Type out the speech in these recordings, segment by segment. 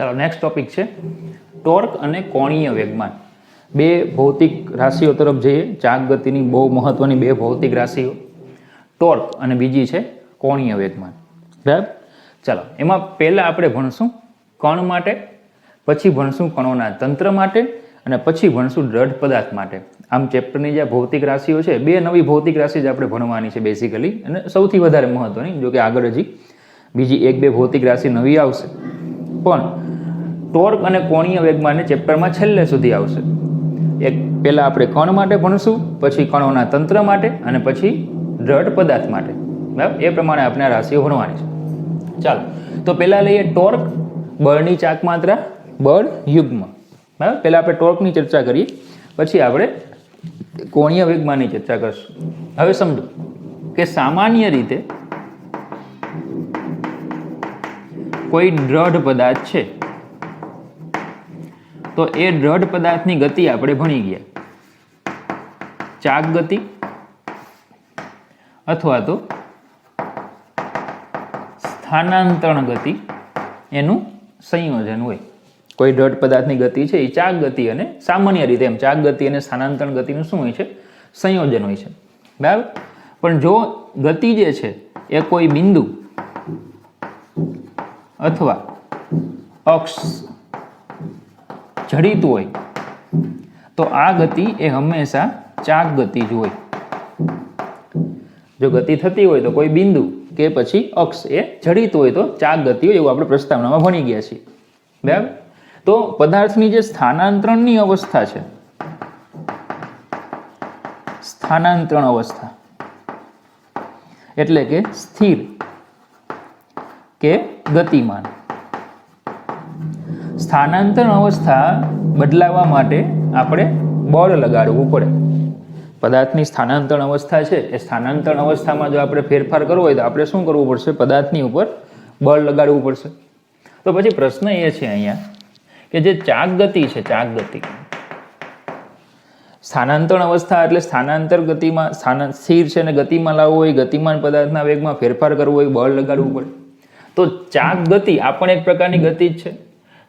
ચાલો next topic છે torque અને કોણીય વેગમાન. બે ભૌતિક રાશિઓ તરફ જઈએ. ચાક ગતિની બહુ મહત્વની બે ભૌતિક રાશિઓ, ટોર્ક અને બીજી છે કોણીય વેગમાન. બરાબર. ચાલો એમાં પહેલા આપણે ભણશું કણ માટે, પછી ભણશું કણોના તંત્ર માટે અને પછી ભણશું દ્રઢ પદાર્થ માટે. આમ ચેપ્ટરની જે ભૌતિક રાશિઓ છે, બે નવી ભૌતિક રાશિ જ આપણે ભણવાની છે બેઝિકલી, અને સૌથી વધારે મહત્વની, જો કે આગળ હજી બીજી એક બે ભૌતિક રાશિ નવી આવશે, પણ ટોર્ક અને કોણીય વેગમાનને ચેપ્ટરમાં છેલ્લે સુધી આવશે. એક પહેલાં આપણે કણ માટે ભણશું, પછી કણોના તંત્ર માટે અને પછી દ્રઢ પદાર્થ માટે. બરાબર, એ પ્રમાણે આપણે આ રાશિઓ ભણવાની છે. ચાલો તો પહેલાં લઈએ ટોર્ક, બળની ચાક માત્રા, બળ યુગ્મ. બરાબર, પહેલાં આપણે ટોર્કની ચર્ચા કરીએ, પછી આપણે કોણીય વેગમાનની ચર્ચા કરશું. હવે સમજો કે સામાન્ય રીતે કોઈ દ્રઢ પદાર્થ છે, તો એ દ્રઢ પદાર્થની ગતિ આપણે ભણી ગયા. ચાક ગતિ અથવા તો સ્થાનાંતરણ ગતિ એનું સંયોજન હોય. કોઈ દ્રઢ પદાર્થની ગતિ છે એ ચાક ગતિ, અને સામાન્ય રીતે એમ ચાક ગતિ અને સ્થાનાંતરણ ગતિનું શું હોય છે? સંયોજન હોય છે. બરાબર. પણ જો ગતિ જે છે એ કોઈ બિંદુ અથવા અક્ષ જડિત હોય તો આ ગતિ એ હંમેશા ચાક ગતિ જ હોય. જો ગતિ થતી હોય તો કોઈ બિંદુ કે પછી અક્ષ એ જડિત હોય તો ચાક ગતિ હોય, એવું આપણે પ્રસ્તાવનામાં ભણી ગયા છીએ. બરાબર. તો પદાર્થની જે સ્થાનાંતરણની અવસ્થા છે, સ્થાનાંતરણ અવસ્થા એટલે કે સ્થિર કે ગતિમાન. સ્થાનાંતરણ અવસ્થા બદલાવવા માટે આપણે બળ લગાડવું પડે. પદાર્થની સ્થાનાંતરણ અવસ્થા છે, એ સ્થાનાંતરણ અવસ્થામાં જો આપણે ફેરફાર કરવો હોય તો આપણે શું કરવું પડશે? પદાર્થની ઉપર બળ લગાડવું પડશે. તો પછી પ્રશ્ન એ છે અહીંયા કે જે ચાક ગતિ છે, ચાક ગતિ, સ્થાનાંતરણ અવસ્થા એટલે સ્થાનાંતર ગતિમાં સ્થિર છે અને ગતિમાં લાવવું હોય, ગતિમાન પદાર્થના વેગમાં ફેરફાર કરવો હોય, બળ લગાડવું પડે. તો ચાક ગતિ આ પણ એક પ્રકારની ગતિ જ છે.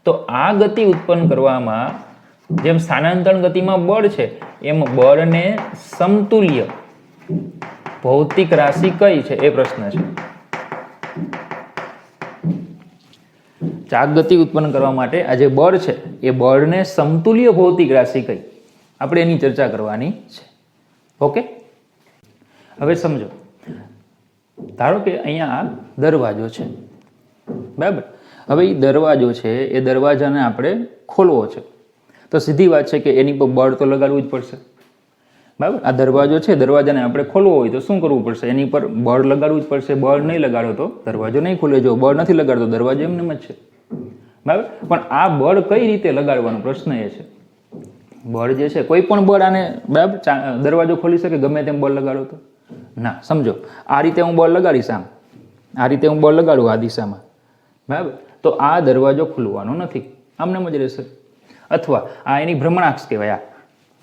તો આ ગતિ ઉત્પન્ન કરવામાં જેમ સ્થાનાંતરણ ગતિમાં બળ છે, એમ બળને સમતુલ્ય ભૌતિક રાશિ કઈ છે એ પ્રશ્ન છે. ચાક ગતિ ઉત્પન્ન કરવા માટે આ જે બળ છે એ બળને સમતુલ્ય ભૌતિક રાશિ કઈ, આપણે એની ચર્ચા કરવાની છે. ઓકે, હવે સમજો, ધારો કે અહીંયા આ દરવાજો છે. બરાબર. હવે એ દરવાજો છે, એ દરવાજાને આપણે ખોલવો છે, તો સીધી વાત છે કે એની પર બળ તો લગાડવું જ પડશે. બરાબર. આ દરવાજો છે, દરવાજાને આપણે ખોલવો હોય તો શું કરવું પડશે? એની પર બળ લગાડવું જ પડશે. બળ નહીં લગાડો તો દરવાજો નહીં ખુલે. જો બળ નથી લગાડતો દરવાજો એમને જ છે. બરાબર. પણ આ બળ કઈ રીતે લગાડવાનો પ્રશ્ન એ છે. બળ જે છે, કોઈ પણ બળ આને બરાબર દરવાજો ખોલી શકે ગમે તેમ બળ લગાડો તો ના. સમજો, આ રીતે હું બળ લગાડીશ, આમ આ રીતે હું બળ લગાડું આ દિશામાં, બરાબર, તો આ દરવાજો ખુલવાનો નથી, આમને જ રહેશે. અથવા આ એની ભ્રમણાક્ષ કહેવાય, આ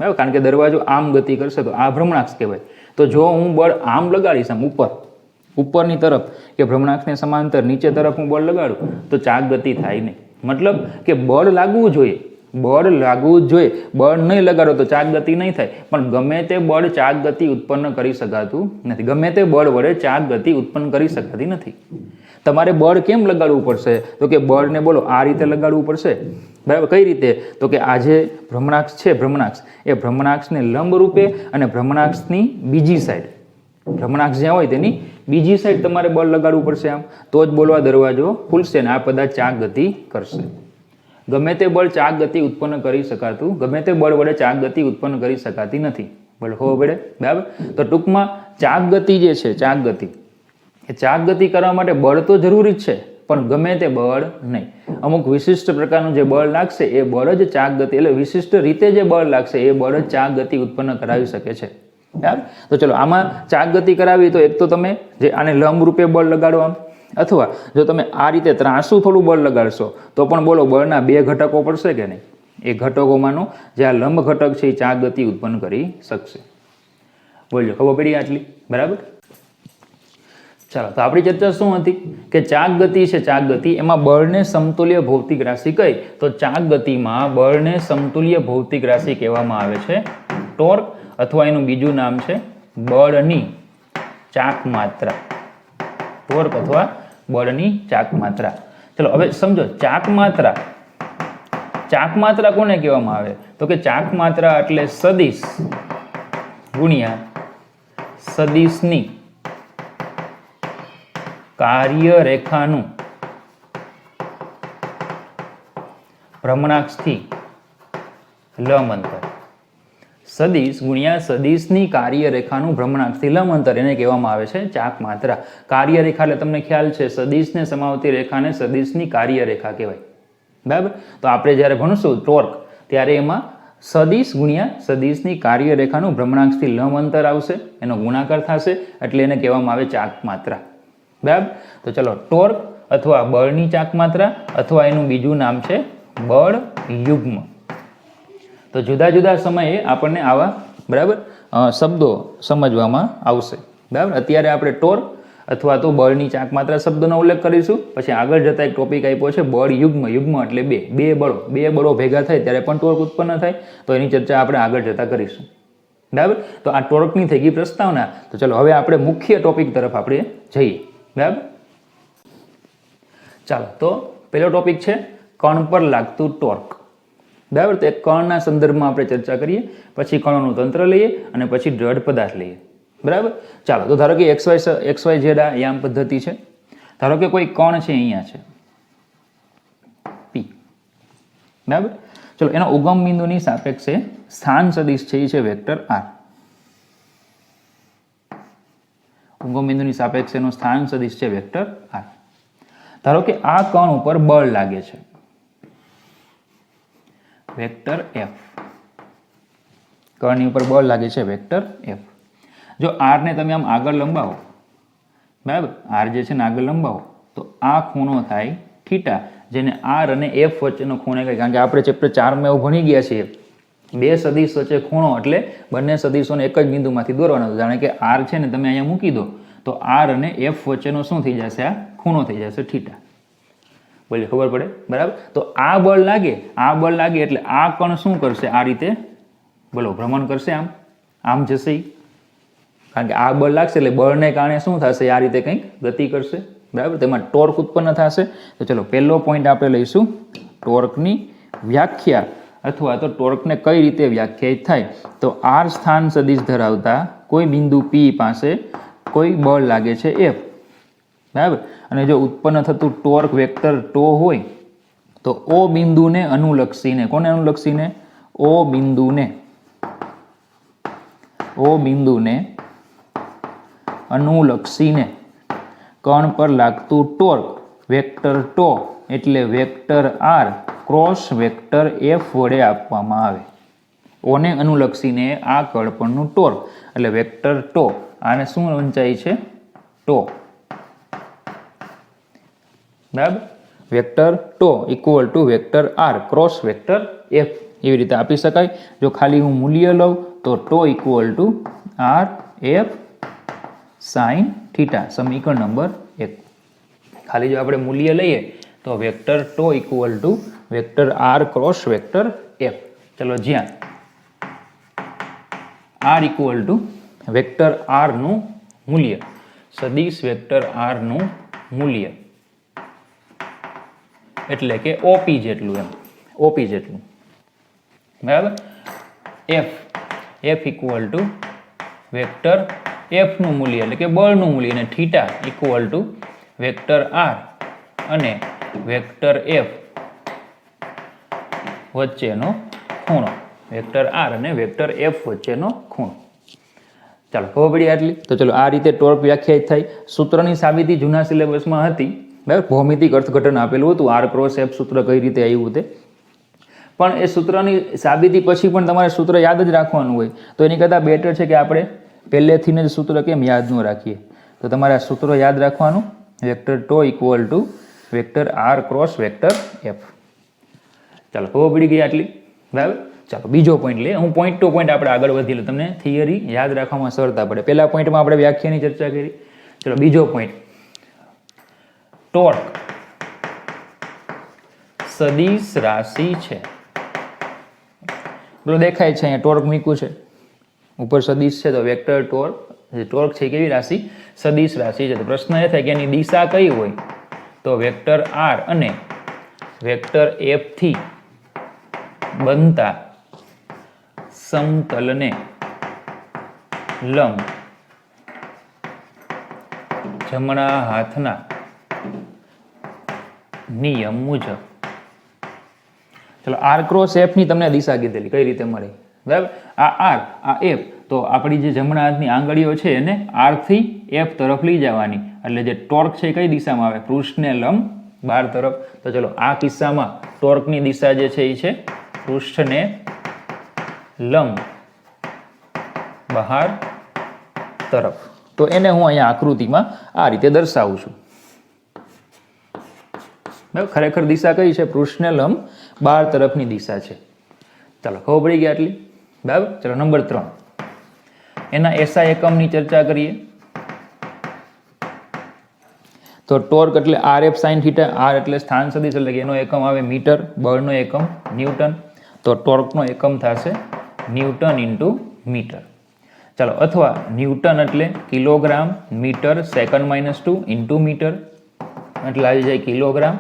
બરાબર, કારણ કે દરવાજો આમ ગતિ કરશે તો આ ભ્રમણાક્ષ કહેવાય. તો જો હું બળ આમ લગાડીશ, આમ ઉપરની તરફ કે ભ્રમણાક્ષને સમાંતર નીચે તરફ હું બળ લગાડું તો ચાક ગતિ થાય નહીં. મતલબ કે બળ લાગવું જોઈએ, બળ લાગવું જ જોઈએ. બળ નહીં લગાડો તો ચાક ગતિ નહીં થાય. પણ ગમે તે બળ ચાક ગતિ ઉત્પન્ન કરી શકાતું નથી. ગમે તે બળ વડે ચાક ગતિ ઉત્પન્ન કરી શકાતી નથી. તમારે બળ કેમ લગાડવું પડશે? તો કે બળને બોલો આ રીતે લગાડવું પડશે. બરાબર. કઈ રીતે? તો કે આ જે ભ્રમણાક્ષ છે, ભ્રમણાક્ષ, એ ભ્રમણાક્ષને લંબ રૂપે અને ભ્રમણાક્ષની બીજી સાઈડ, ભ્રમણાક્ષ જ્યાં હોય તેની બીજી સાઈડ તમારે બળ લગાડવું પડશે. આમ તો જ બોલવા દરવાજો ખુલશે ને આ પદાર્થ ચાક ગતિ કરશે. ગમે તે બળ ચાક ગતિ ઉત્પન્ન કરી શકાતું, ગમે તે બળ વડે ચાક ગતિ ઉત્પન્ન કરી શકાતી નથી. બળ હોવો પડે. બરાબર. તો ટૂંકમાં ચાક ગતિ જે છે, ચાક ગતિ, એ ચાક ગતિ કરવા માટે બળ તો જરૂરી જ છે, પણ ગમે તે બળ નહીં. અમુક વિશિષ્ટ પ્રકારનું જે બળ લાગશે એ બળ જ ચાક ગતિ, એટલે વિશિષ્ટ રીતે જે બળ લાગશે એ બળ જ ચાક ગતિ ઉત્પન્ન કરાવી શકે છે. બરાબર. તો ચલો આમાં ચાક ગતિ કરાવી તો એક તો તમે જે આને લંબ રૂપે બળ લગાડો આમ, અથવા જો તમે આ રીતે ત્રાંસું થોડું બળ લગાડશો તો પણ બોલો બળના બે ઘટકો પડશે કે નહીં? એ ઘટકોમાંનો જે આ લંબ ઘટક છે એ ચાક ગતિ ઉત્પન્ન કરી શકશે. બોલજો, ખબર પડી આટલી? બરાબર. ચાલો તો આપણી ચર્ચા શું હતી કે ચાક ગતિ છે, ચાક ગતિ એમાં બળને સમતુલ્ય ભૌતિક રાશિ કઈ, તો ચાક ગતિમાં બળને સમતુલ્ય ભૌતિક રાશિ કહેવામાં આવે છે ટોર્ક, અથવા એનું બીજું નામ છે બળની ચાક માત્રા, ટોર્ક અથવા બળની ચાક માત્રા. ચલો હવે સમજો ચાક માત્રા, ચાક માત્રા કોને કહેવામાં આવે, તો કે ચાક માત્રા એટલે સદિશ ગુણ્યા સદિશની કાર્ય રેખાનું ભ્રમણાક્ષથી લંબ અંતર. સદિશ ગુણ્યા સદિશની કાર્ય રેખાનું ભ્રમણાક્ષથી લંબ અંતર એને કહેવામાં આવે છે ચાક માત્રા. કાર્ય રેખા એટલે તમને ખ્યાલ છે સદિશને સમાવતી રેખાને સદિશની કાર્ય રેખા કહેવાય. બરાબર, તો આપણે જ્યારે ભણશું ટોર્ક ત્યારે એમાં સદિશ ગુણ્યા સદિશની કાર્ય રેખાનું ભ્રમણાક્ષથી લંબ અંતર આવશે, એનો ગુણાકાર થશે એટલે એને કહેવામાં આવે ચાક માત્રા. બરાબર, તો ચલો ટોર્ક અથવા બળની ચાક માત્રા અથવા એનું બીજું નામ છે બળ યુગ્મ. તો જુદા જુદા સમયે આપણને આવા બરાબર શબ્દો સમજવામાં આવશે. બરાબર, અત્યારે આપણે ટોર્ક અથવા તો બળની ચાક માત્રા શબ્દનો ઉલ્લેખ કરીશું. પછી આગળ જતા એક ટોપિક આપ્યો છે બળ યુગ્મ. યુગ્મ એટલે બે બળો ભેગા થાય ત્યારે પણ ટોર્ક ઉત્પન્ન થાય, તો એની ચર્ચા આપણે આગળ જતા કરીશું. બરાબર, તો આ ટોર્કની થઈ ગઈ પ્રસ્તાવના. તો ચલો હવે આપણે મુખ્ય ટોપિક તરફ આપણે જઈએ. બરાબર, ચાલો તો પેલો ટોપિક છે કણ પર લાગતું ટોર્ક. બરાબર, તો એક કણના સંદર્ભમાં આપણે ચર્ચા કરીએ, પછી કણોનું તંત્ર લઈએ અને પછી દ્રઢ પદાર્થ લઈએ. બરાબર, ચાલો તો ધારો કે XY Z આ યામ પદ્ધતિ છે. ધારો કે કોઈ કણ છે, અહીંયા છે P. બરાબર, ચલો એનો ઉગમ બિંદુની સાપેક્ષે સ્થાન સદિશ છે એ છે વેક્ટર R. ઉગમ બિંદુની સાપેક્ષે એનો સ્થાન સદિશ છે વેક્ટર R. ધારો કે આ કણ ઉપર બળ લાગે છે વેક્ટર F. કણની ઉપર બળ લાગે છે વેક્ટર F. જો R ને તમે આમ આગળ લંબાવો, બરાબર, R જે છે ને આગળ લંબાવો તો આ ખૂણો થાય થીટા, જેને R અને F વચ્ચેનો ખૂણો કહે. કારણ કે આપણે ચેપ્ટર 4 માં એવું ભણી ગયા છીએ, બે સદિશ વચ્ચે ખૂણો એટલે બંને સદિશોને એક જ બિંદુમાંથી દોરવાનો. જાણે કે R છે ને તમે અહીંયા મૂકી દો તો R અને F વચ્ચેનો શું થઈ જશે, આ ખૂણો થઈ જશે થીટા. બોલે ખબર પડે? બરાબર, તો આ બળ લાગે એટલે આ કણ શું કરશે, આ રીતે બોલો ભ્રમણ કરશે, આમ જશે. કારણ કે આ બળ લાગશે એટલે બળને કારણે શું થશે, આ રીતે કંઈક ગતિ કરશે. બરાબર, તેમાં ટોર્ક ઉત્પન્ન થશે. તો ચલો પહેલો પોઈન્ટ આપણે લઈશું ટોર્કની વ્યાખ્યા, અથવા તો ટોર્કને કઈ રીતે વ્યાખ્યાયિત થાય. તો R સ્થાન સદિશ ધરાવતા કોઈ બિંદુ P પાસે કોઈ બળ લાગે છે F. બરાબર, અને જો ઉત્પન્ન થતું ટોર્ક વેક્ટર ટો હોય તો O બિંદુને અનુલક્ષીને, કોને અનુલક્ષીને, O બિંદુને અનુલક્ષીને કણ પર લાગતું ટોર્ક વેક્ટર ટો એટલે vector R cross vector F વડે આપવામાં આવે. ઓને અનુલક્ષીને આ કણ પરનું ટોર્ક એટલે વેક્ટર ટો, આને શું વંચાય છે, ટો. બરાબર, vector tau equal to vector R cross vector F એવી રીતે આપી શકાય. જો ખાલી હું મૂલ્ય લઉં તો tau equal to R F sine theta, સમીકરણ નંબર 1. ખાલી જો આપણે મૂલ્ય લઈએ તો vector tau equal to vector R cross vector F. ચલો જ્યાં R equal to vector R નું મૂલ્ય, સદિશ વેક્ટર R નું મૂલ્ય એટલે કે OP જેટલું, OP જેટલું. બરાબર, F equal to vector F નું મૂલ્ય એટલે કે બળનું મૂલ્ય, અને theta equal to vector R અને વેક્ટર F વચ્ચેનો ખૂણો, વેક્ટર R અને વેક્ટર F વચ્ચેનો ખૂણો. ચાલો ખબર પડી આટલી. તો ચલો આ રીતે ટોર્ક વ્યાખ્યાયિત થાય. સૂત્રની સાબિતી જૂના સિલેબસમાં હતી. બરાબર, ભૌમિતિક અર્થઘટન આપેલું હતું, R ક્રોસ F સૂત્ર કઈ રીતે આવ્યું તે. પણ એ સૂત્રની સાબિતી પછી પણ તમારે સૂત્ર યાદ જ રાખવાનું હોય, તો એની કરતાં બેટર છે કે આપણે પહેલેથી જ સૂત્ર કેમ યાદ ન રાખીએ. તો તમારે આ સૂત્રો યાદ રાખવાનું, vector tau equal to vector R cross vector F. ચાલો ખબર પડી ગઈ આટલી. બરાબર, ચાલો બીજો પોઈન્ટ લઈએ. હું પોઈન્ટ ટુ પોઈન્ટ આપણે આગળ વધીએ, તમને થિયરી યાદ રાખવામાં સરળતા પડે. પહેલા પોઈન્ટમાં આપણે વ્યાખ્યાની ચર્ચા કરી. ચલો બીજો પોઈન્ટ, ટોર્ક સદિશ રાશિ છે. પેલો દેખાય છે અહીંયા ટોર્ક મૂક્યું છે, ઉપર સદિશ છે તો વેક્ટર ટોર્ક, ટોર્ક છે કેવી રાશિ? સદિશ રાશિ છે. તો પ્રશ્ન એ થાય કે એની દિશા કઈ હોય? તો વેક્ટર આર અને વેક્ટર એફ થી બનતા સમતલને લંબ જમણા હાથના નિયમ મુજબ. ચલો આર ક્રોસ એફ ની તમને દિશા કીધેલી, કઈ રીતે મળી? બરાબર, આ આર આ એફ, તો આપણી જે જમણા હાથની આંગળીઓ છે એને આર થી એફ તરફ લઈ જવાની, એટલે જે ટોર્ક છે કઈ દિશામાં આવે? પૃષ્ઠને લંબ બહાર તરફ. તો ચલો આ કિસ્સામાં ટોર્કની દિશા જે છે એ છે પૃષ્ઠને લંબ બહાર તરફ. તો એને હું અહીંયા આકૃતિમાં આ રીતે દર્શાવું છું. ખરેખર દિશા કઈ છે? પૃષ્ઠને લંબ બહાર તરફની દિશા છે. ચાલો ખબર પડી ગઈ આટલી? બરાબર. ચલો નંબર 3, એના એસઆઈ એકમની ચર્ચા કરીએ. તો ટોર્ક એટલે R F sine theta. R એટલે સ્થાન સદિશ, એટલે કે એનો એકમ આવે મીટર, બળનો એકમ ન્યૂટન. તો ટોર્કનો એકમ થશે ન્યૂટન ઇન્ટુ મીટર. ચાલો, અથવા ન્યૂટન એટલે kilogram, metre second -2 into metre, એટલે આવી જાય કિલોગ્રામ,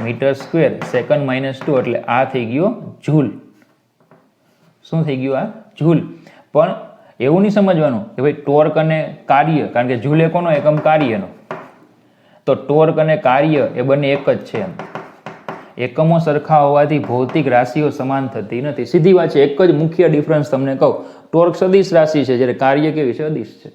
મીટર સ્ક્વેર સેકન્ડ -2, એટલે આ થઈ ગયો જૂલ. શું થઈ ગયું? આ જૂલ. પણ એવું નહીં સમજવાનું કે ભાઈ ટોર્ક અને કાર્ય, કારણ કે જૂલ એ કોનો એકમ? કાર્યનો. તો ટોર્ક અને કાર્ય એ બંને એક જ છે. એમ એકમો સરખા હોવાથી ભૌતિક રાશિઓ સમાન થતી નથી. સીધી વાત છે. એક જ મુખ્ય ડિફરન્સ તમને કહું, ટોર્ક સદિશ રાશિ છે, જ્યારે કાર્ય કેવી છે? અદિશ છે.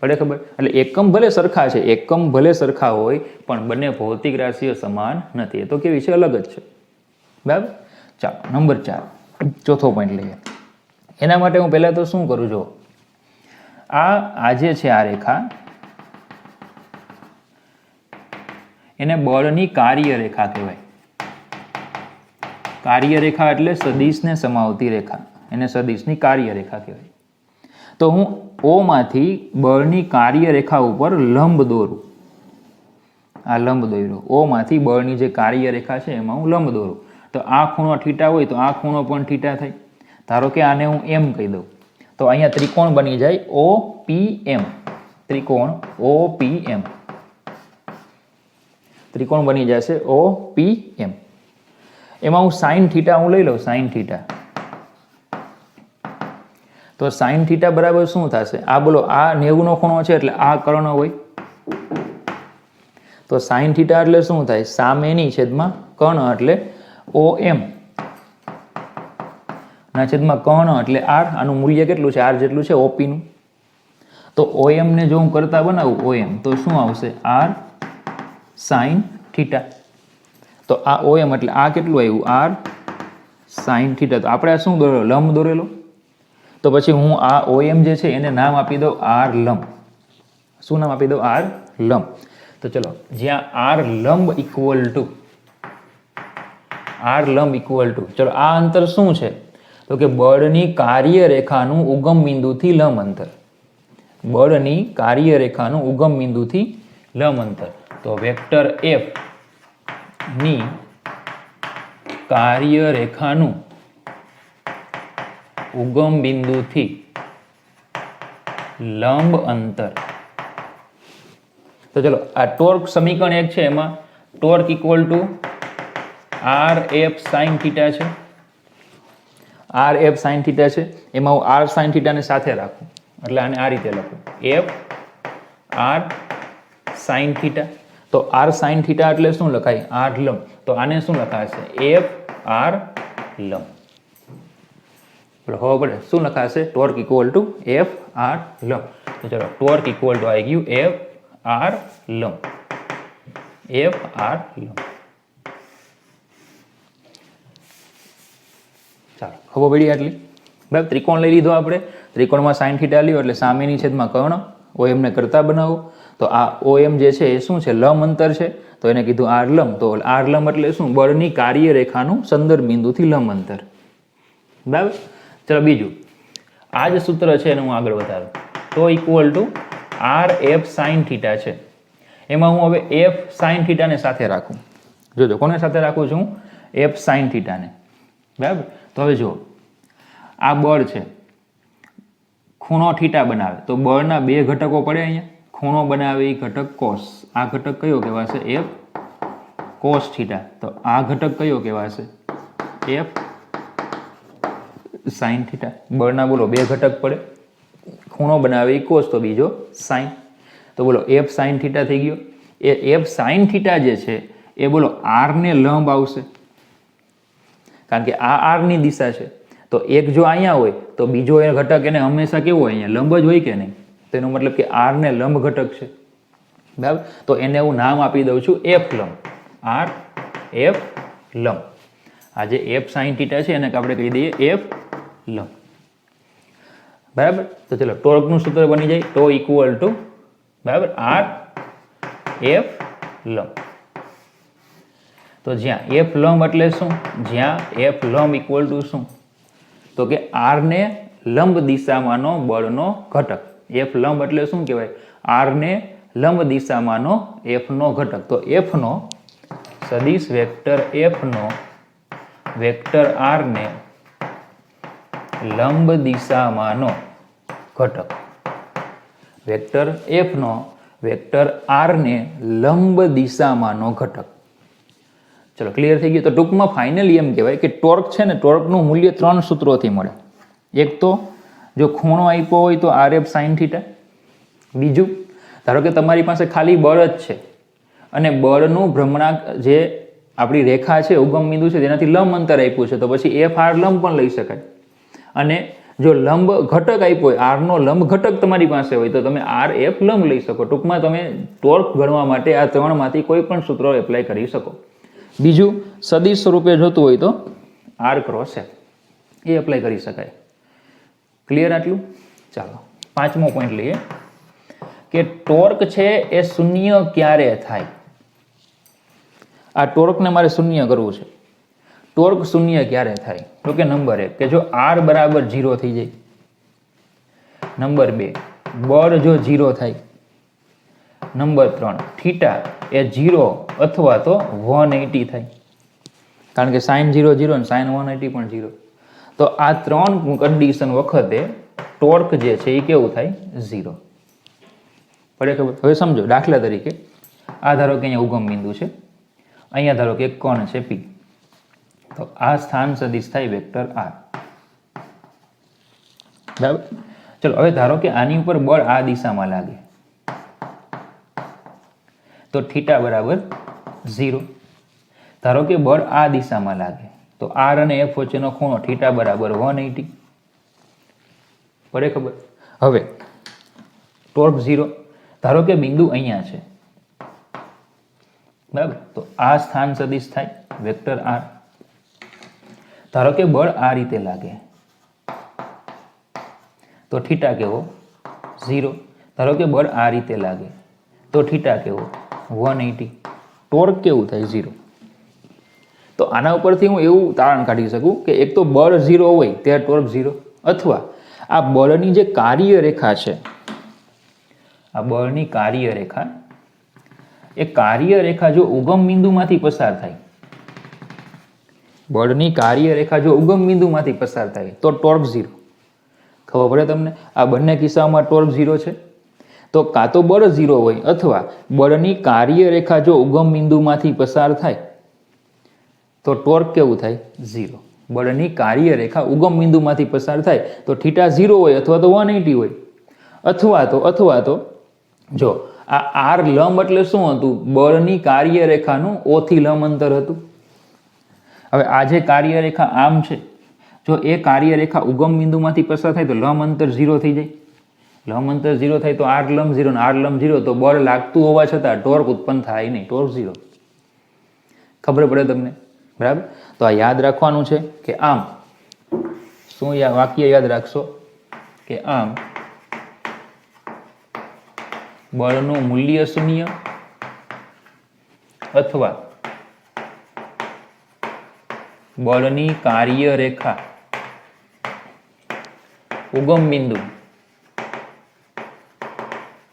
પડે ખબર? એટલે એકમ ભલે સરખા છે, એકમ ભલે સરખા હોય, પણ બંને ભૌતિક રાશિઓ સમાન નથી. એ તો કેવી છે? અલગ જ છે. બરાબર. ચાલો નંબર 4, ચોથો પોઈન્ટ લઈએ. એના માટે હું પહેલા તો શું કરું? જો આ જે છે આ રેખા, એને બળની કાર્ય રેખા કહેવાય. કાર્ય રેખા એટલે સદિશને સમાવતી રેખા, એને સદિશની કાર્ય રેખા કહેવાય. તો હું O માંથી બળની કાર્ય રેખા ઉપર લંબ દોરું. આ લંબ દોર્યો. O માંથી બળની જે કાર્ય રેખા છે એમાં હું લંબ દોરું. તો આ ખૂણો થીટા હોય તો આ ખૂણો પણ થીટા થાય. ધારો કે આને હું એમ કહી દઉં, તો અહીંયા ત્રિકોણ બની જાય OPM. ત્રિકોણ OPM, ત્રિકોણ બની જશે OPM. એમાં હું સાઇન થીટા હું લઈ લઉં, સાઇન થીટા. તો સાઇન થીટા બરાબર શું થશે? આ બોલો, આ 90 નો ખૂણો છે એટલે આ કર્ણ હોય. તો સાઇન થીટા એટલે શું થાય? સામેની છેદમાં કર્ણ એટલે OM ના છેદમાં કર્ણ એટલે R. આનું મૂલ્ય કેટલું છે? R જેટલું છે OP નું. તો OM ને જો હું કરતા બનાવું OM, તો શું આવશે? R sine theta. તો આ OM એટલે આ કેટલું આવ્યું? R sine theta. તો આપણે આ શું દોરેલો? લંબ દોરેલો. તો પછી હું આ OM જે છે એને નામ આપી દઉં R લંબ. શું નામ આપી દઉં? R લંબ. તો ચલો, જ્યાં R લંબ ઇક્વલ ટુ ચલો આ અંતર શું છે? તો કે બળની કાર્ય રેખાનું ઉગમ બિંદુથી લંબ અંતર. બળની કાર્ય રેખાનું ઉગમ બિંદુથી લંબ અંતર. તો વેક્ટર F ની કાર્ય રેખાનું ઉગમ બિંદુથી લંબ અંતર. તો ચલો, આ ટોર્ક સમીકરણ 1 છે, એમાં torque equal to R F sine theta છે. આર એફ સાઇન થીટા છે, એમાં હું આર સાઇન થીટાને સાથે રાખું, એટલે આને આ રીતે લખું, એફ આર સાઇન થીટા. તો આર સાઇન થીટા એટલે શું લખાય? આર લંબ. તો આને શું લખાશે? એફ આર લંબ. ખબર પડે શું લખાશે? Torque equal to F R લંબ. તો ચલો, ટોર્ક ઇક્વલ ટુ આવી ગયું એફ આર લંબ. એફ આર લંબ. ચાલો, ખબર પડી આટલી? બરાબર. ત્રિકોણ લઈ લીધો આપણે. ત્રિકોણમાં સાઇન થીટા લ્યો એટલે સામેની છેદમાં કર્ણ. OM ને કરતા બનાવો. તો આ OM જે છે એ શું છે? લંબ અંતર છે. તો એને કીધું આર લંબ. તો આર લંબ એટલે શું? બળની કાર્ય રેખાનું સંદર્ભ બિંદુથી લંબ અંતર. બરાબર. ચલો બીજું, આ જ સૂત્ર છે એને હું આગળ વધારું. તો equal to R F sine theta છે, એમાં હું હવે એફ સાઇન થીટાને સાથે રાખું. જોજો કોને સાથે રાખું છું? એફ સાઇન થીટાને. બરાબર. તો હવે જુઓ, આ બળ છે, ખૂણો થીટા બનાવે તો બળના બે ઘટકો પડે અહીંયા. ખૂણો બનાવે એ ઘટક કોસ. આ ઘટક કયો કહેવાશે? F cos theta. તો આ ઘટક કયો કહેવાશે? F sine theta. બળના બોલો બે ઘટક પડે, ખૂણો બનાવે એ કોસ તો બીજો સાઇન. તો બોલો એફ સાઇન થીટા થઈ ગયો. એ એફ સાઇન થીટા જે છે એ બોલો આરને લંબ આવશે, કારણ કે આ આરની દિશા છે. તો એક જો અહીંયા હોય તો બીજો એ ઘટક એને હંમેશા કેવો હોય? અહીંયા લંબ જ હોય કે નહીં? તેનો મતલબ કે આરને લંબ ઘટક છે. બરાબર. તો એને હું નામ આપી દઉં છું એફ લંબ. આર એફ લંબ. આ જે એફ સાઇન થીટા છે એને આપણે કહી દઈએ એફ લંબ. બરાબર. તો ચલો ટોર્કનું સૂત્ર બની જાય ટો ઇક્વલ ટુ બરાબર આર એફ લંબ. તો જ્યાં એફ લંબ એટલે શું? જ્યાં એફ લંબ ઇક્વલ ટુ શું? તો કે આરને લંબ દિશામાંનો બળનો ઘટક. એફ લંબ એટલે શું કહેવાય? આરને લંબ દિશામાંનો એફનો ઘટક. તો એફનો સદિશ વેક્ટર એફનો વેક્ટર આરને લંબ દિશામાંનો ઘટક. વેક્ટર એફનો વેક્ટર આરને લંબ દિશામાંનો ઘટક. ચલો ક્લિયર થઈ ગયું. તો ટૂંકમાં ફાઇનલી એમ કહેવાય કે ટોર્ક છે ને, ટોર્કનું મૂલ્ય 3 સૂત્રોથી મળે. એક તો જો ખૂણો આપ્યો હોય તો આર એફ સાઇન થીટા. બીજું, ધારો કે તમારી પાસે ખાલી બળ જ છે અને બળનું ભ્રમણાંક જે આપણી રેખા છે, ઉગમ બિંદુ છે, તેનાથી લંબ અંતર આપ્યું છે, તો પછી એફ આર લંબ પણ લઈ શકાય. અને જો લંબ ઘટક આપ્યો હોય, આરનો લંબ ઘટક તમારી પાસે હોય તો તમે આર એફ લંબ લઈ શકો. ટૂંકમાં તમે ટોર્ક ગણવા માટે આ ત્રણમાંથી કોઈ પણ સૂત્રો એપ્લાય કરી શકો. બીજું, સદિશ સ્વરૂપે જોતું હોય તો R cross F A apply કરી શકાય. ક્લિયર આટલું? ચાલો 5મો પોઈન્ટ લઈએ કે ટોર્ક છે એ શૂન્ય ક્યારે થાય? આ ટોર્કને મારે શૂન્ય કરવું છે. ટોર્ક શૂન્ય ક્યારે થાય? તો કે નંબર 1 કે જો આર બરાબર 0 થઈ જાય. નંબર 2 બળ જો 0 થાય. નંબર 3 થીટા એ 0 અથવા તો 180 થાય, કારણ કે સાઇન 0 0 અને સાઇન 180 પણ 0. તો આ 3 કન્ડિશન વખતે ટોર્ક જે છે એ કેવું થાય? 0. પડે ખબર? હવે સમજો, દાખલા તરીકે આ ધારો કે અહીંયા ઉગમ બિંદુ છે, અહીંયા ધારો કે એક કોણ છે પી. તો આ સ્થાન સદિશ થાય વેક્ટર આર. બરાબર. ચલો હવે ધારો કે આની ઉપર બળ આ દિશામાં લાગે તો થીટા બરાબર 0. ધારો કે બળ આ દિશામાં લાગે તો આર અને એફ વચ્ચેનો ખૂણો થીટા બરાબર 180. પડે ખબર? હવે ટોર્ક 0. ધારો કે બિંદુ અહીંયા છે. બરાબર. તો આ સ્થાન સદિશ થાય વેક્ટર આર. ધારો કે બળ આ રીતે લાગે તો થીટા કેવો? 0. ધારો કે બળ આ રીતે લાગે તો થીટા કેવો? 180. ટોર્ક કેવું થાય? 0. તો આના ઉપરથી હું એવું તારણ કાઢી શકું કે એક તો બળ 0 હોય ત્યારે ટોર્ક 0, અથવા આ બળની જે કાર્ય રેખા છે, આ બળની કાર્ય રેખા, એ કાર્ય રેખા જો ઉગમ બિંદુમાંથી પસાર થાય, બળની કાર્ય રેખા જો ઉગમ બિંદુમાંથી પસાર થાય તો ટોર્ક 0. ખબર પડે તમને? આ બંને કિસ્સામાં ટોર્ક 0 છે. તો કાં તો બળ 0 હોય અથવા બળની કાર્ય રેખા જો ઉગમ બિંદુમાંથી પસાર થાય તો ટોર્ક કેવું થાય? 0. બળની કાર્ય રેખા ઉગમ બિંદુમાંથી પસાર થાય તો થીટા 0 હોય અથવા તો 180 હોય. અથવા તો જો આ આર લંબ એટલે શું હતું? બળની કાર્ય રેખાનું O થી લંબ અંતર હતું. હવે આ જે કાર્ય રેખા આમ છે, જો એ કાર્ય રેખા ઉગમ બિંદુમાંથી પસાર થાય તો લંબ અંતર 0 થઈ જાય. લંબ અંતર 0 થાય તો આર લંબ 0 ને આર લંબ 0, તો બળ લાગતું હોવા છતાં ટોર્ક ઉત્પન્ન થાય નહીં. ટોર્ક 0. ખબર પડે તમને? બરાબર. તો આ યાદ રાખવાનું છે કે આમ શું વાક્ય યાદ રાખશો કે આમ બળનું મૂલ્ય 0 અથવા બળની કાર્ય રેખા ઉગમ બિંદુ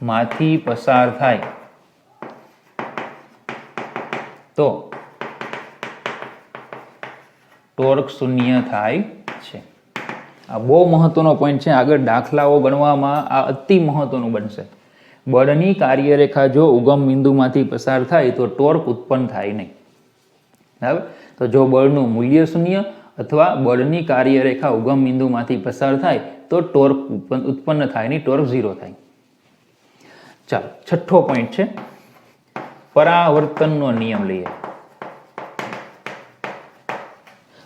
માંથી પસાર થાય તો ટોર્ક શૂન્ય થાય છે. આ બહુ મહત્વનો પોઈન્ટ છે. આગળ દાખલાઓ ગણવામાં આ અતિ મહત્વનું બનશે. બળની કાર્યરેખા જો ઉગમ બિંદુમાંથી પસાર થાય તો ટોર્ક ઉત્પન્ન થાય નહીં. બરાબર? તો જો બળનું મૂલ્ય શૂન્ય અથવા બળની કાર્યરેખા ઉગમ બિંદુમાંથી પસાર થાય તો ટોર્ક ઉત્પન્ન થાય નહીં, ટોર્ક 0 થાય. ચાલો, છઠ્ઠો પોઈન્ટ છે પરાવર્તનનો નિયમ લઈએ.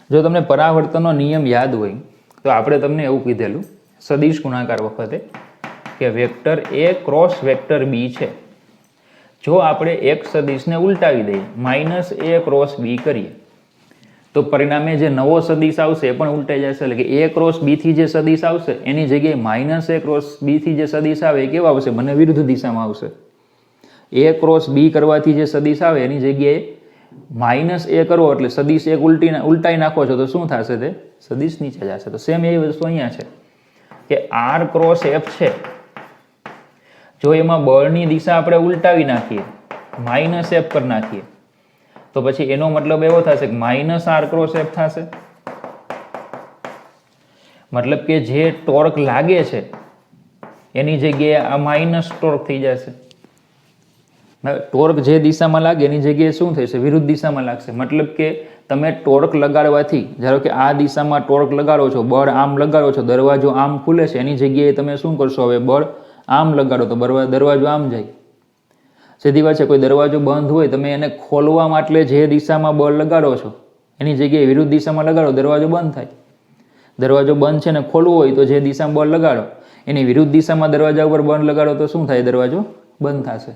જો તમને પરાવર્તનનો નિયમ યાદ હોય તો આપણે તમને એવું કીધેલું સદિશ ગુણાકાર વખતે કે વેક્ટર એ ક્રોસ વેક્ટર બી છે. જો આપણે એક સદિશને ઉલટાવી દઈએ -a ક્રોસ બી કરીએ તો પરિણામે જે નવો સદિશ આવશે એ પણ ઉલટાઈ જશે. એટલે કે a ક્રોસ બી થી જે સદિશ આવશે એની જગ્યાએ -a ક્રોસ બી થી જે સદિશ આવે એ કેવા આવશે? બંને વિરુદ્ધ દિશામાં આવશે. a ક્રોસ બી કરવાથી જે સદિશ આવે એની જગ્યાએ -a કરવો એટલે સદિશ એક ઉલટાઈ નાખો છો તો શું થશે? તે સદિશ નીચે જશે. તો સેમ એવી વસ્તુ અહીંયા છે કે r ક્રોસ f છે. જો એમાં બળની દિશા આપણે ઉલટાવી નાખીએ -f પર નાખીએ તો પછી એનો મતલબ એવો થશે કે -r ક્રોસ f થશે. મતલબ કે જે ટોર્ક લાગે છે એની જગ્યાએ આ માઇનસ ટોર્ક થઈ જશે. ટોર્ક જે દિશામાં લાગે એની જગ્યાએ શું થશે? વિરુદ્ધ દિશામાં લાગશે. મતલબ કે તમે ટોર્ક લગાડવાથી, ધારો કે આ દિશામાં ટોર્ક લગાડો છો, બળ આમ લગાડો છો, દરવાજો આમ ખુલે છે, એની જગ્યાએ તમે શું કરશો? હવે બળ આમ લગાડો તો દરવાજો આમ જાય. સીધી વાત છે. કોઈ દરવાજો બંધ હોય તમે એને ખોલવા માટે જે દિશામાં બળ લગાડો છો એની જગ્યાએ વિરુદ્ધ દિશામાં લગાડો, દરવાજો બંધ થાય. દરવાજો બંધ છે ને ખોલવો હોય તો જે દિશામાં બળ લગાડો એની વિરુદ્ધ દિશામાં દરવાજા ઉપર બળ લગાડો તો શું થાય? દરવાજો બંધ થશે.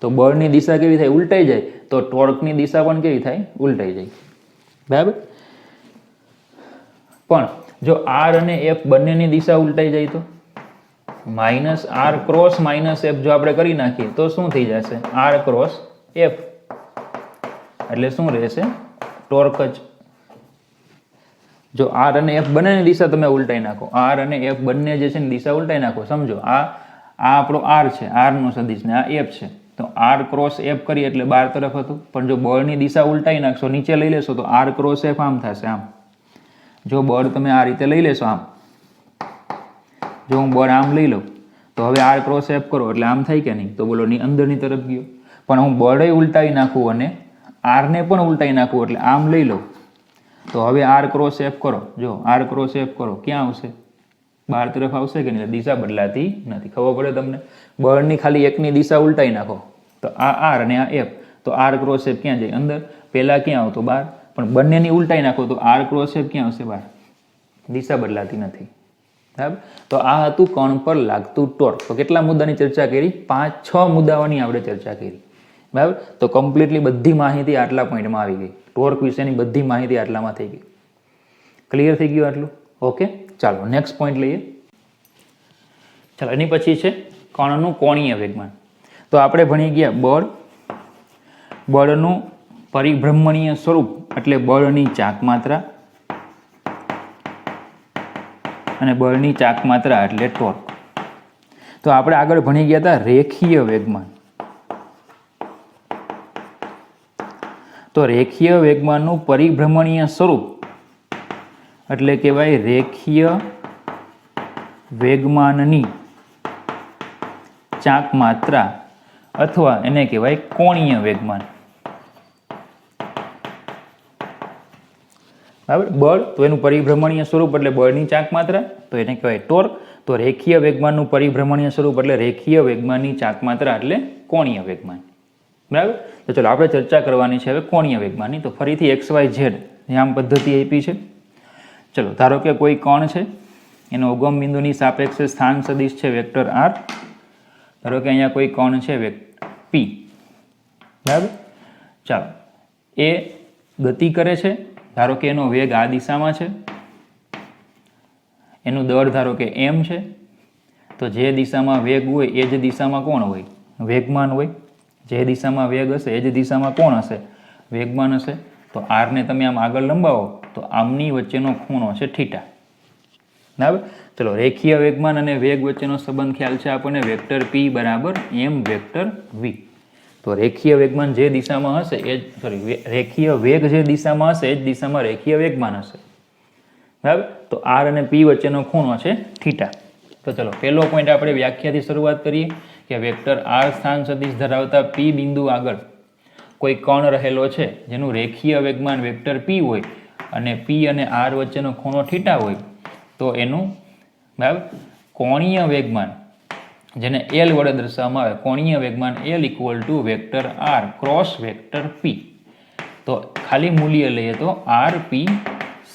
તો બળની દિશા કેવી થાય? ઉલટાઈ જાય. તો ટોર્કની દિશા પણ કેવી થાય? ઉલટાઈ જાય. બરાબર? પણ જો r અને f બંનેની દિશા ઉલટાઈ જાય તો -r ક્રોસ -f જો આપણે કરી નાખીએ તો શું થઈ જશે? r ક્રોસ f એટલે શું રહેશે? ટોર્ક જ. જો r અને f બંનેની દિશા તમે ઉલટાઈ નાખો, r અને f બંને જે છે ને દિશા ઉલટાઈ નાખો. સમજો આ આપણો r છે, r નો સદિશ, ને આ f છે. તો r ક્રોસ f કરીએ એટલે 12 તરફ હતું. પણ જો બળની દિશા ઉલટાઈ નાખશો, નીચે લઈ લેશો તો r ક્રોસ f આમ થશે. આમ જો બળ તમે આ રીતે લઈ લેશો, આમ જો હું બળ આમ લઈ લઉં તો હવે r ક્રોસ f કરો એટલે આમ થાય કે નહીં? તો બોલો અંદરની તરફ ગયો. પણ હું બળે ઉલટાવી નાખું અને r ને પણ ઉલટાવી નાખું એટલે આમ લઈ લઉં તો હવે r ક્રોસ f કરો. જો r ક્રોસ f કરો ક્યાં આવશે? 12 તરફ આવશે કે નહીં? દિશા બદલાતી નથી. ખબર પડે તમને? બળની ખાલી એકની દિશા ઉલટાઈ નાખો તો આ r અને આ f, તો r ક્રોસ f ક્યાં જાય? અંદર. પહેલા ક્યાં આવતો? 12. પણ બંનેની ઉલટાઈ નાખો તો r ક્રોસ f ક્યાં આવશે? 12. દિશા બદલાતી નથી. બરાબર? તો આ હતું કણ પર લાગતું ટોર્ક. તો કેટલા મુદ્દાની ચર્ચા કરી? 5-6 મુદ્દાઓની આપણે ચર્ચા કરી. બરાબર? તો કમ્પ્લીટલી બધી માહિતી આટલા પોઈન્ટમાં આવી ગઈ. ટોર્ક વિશેની બધી માહિતી આટલામાં થઈ ગઈ. ક્લિયર થઈ ગયું આટલું? ઓકે, ચાલો નેક્સ્ટ પોઈન્ટ લઈએ. ચાલો, એની પછી છે કણનું કોણીય વેગમાન. તો આપણે ભણી ગયા બળ, બળનું પરિભ્રમણીય સ્વરૂપ એટલે બળની ચાક માત્રા, અને બળની ચાક માત્રા એટલે ટોર્ક. તો આપણે આગળ ભણી ગયા હતા રેખીય વેગમાન. તો રેખીય વેગમાનનું પરિભ્રમણીય સ્વરૂપ એટલે કહેવાય રેખીય વેગમાનની ચાક માત્રા અથવા એને કહેવાય કોણીય વેગમાન. બરાબર? બળ તો એનું પરિભ્રમણીય સ્વરૂપ એટલે બળની ચાક માત્રા, તો એને કહેવાય ટોર્ક. તો રેખીય વેગમાનનું પરિભ્રમણીય સ્વરૂપ એટલે રેખીય વેગમાનની ચાક માત્રા એટલે કોણીય વેગમાન. બરાબર? તો ચલો આપણે ચર્ચા કરવાની છે હવે કોણીય વેગમાનની. તો ફરીથી XYZ આમ પદ્ધતિ આપી છે. ચલો, ધારો કે કોઈ કણ છે, એનો ઉગમ બિંદુની સાપેક્ષે સ્થાન સદિશ છે વેક્ટર r. ધારો કે અહીંયા કોઈ કણ છે P. બરાબર? ચાલો, એ ગતિ કરે છે. ધારો કે એનો વેગ આ દિશામાં છે, એનું દળ ધારો કે m છે. તો જે દિશામાં વેગ હોય એ જ દિશામાં કોણ હોય? વેગમાન હોય. જે દિશામાં વેગ હશે એ જ દિશામાં કોણ હશે? વેગમાન હશે. તો r ને તમે આમ આગળ લંબાવો તો આમની વચ્ચેનો ખૂણો છે થીટા. બરાબર. ચલો, રેખીય વેગમાન અને વેગ વચ્ચેનો સંબંધ ખ્યાલ છે આપણને, વેક્ટર p બરાબર m વેક્ટર v. તો રેખીય વેગમાન જે દિશામાં હશે એ જ રેખીય વેગ જે દિશામાં હશે એ જ દિશામાં રેખીય વેગમાન હશે. બરાબર. તો r અને p વચ્ચેનો ખૂણો છે થીટા. તો ચલો, પહેલો પોઈન્ટ આપણે વ્યાખ્યાથી શરૂઆત કરીએ કે વેક્ટર r સ્થાન સદિશ ધરાવતા p બિંદુ આગળ કોઈ કણ રહેલો છે જેનું રેખીય વેગમાન વેક્ટર p હોય અને p અને r વચ્ચેનો ખૂણો થીટા હોય તો એનું બરાબર કોણીય વેગમાન, જેને L વડે દર્શાવવામાં આવે, કોણીય વેગમાન L equal to vector r cross vector p. તો ખાલી મૂલ્ય લઈએ તો rp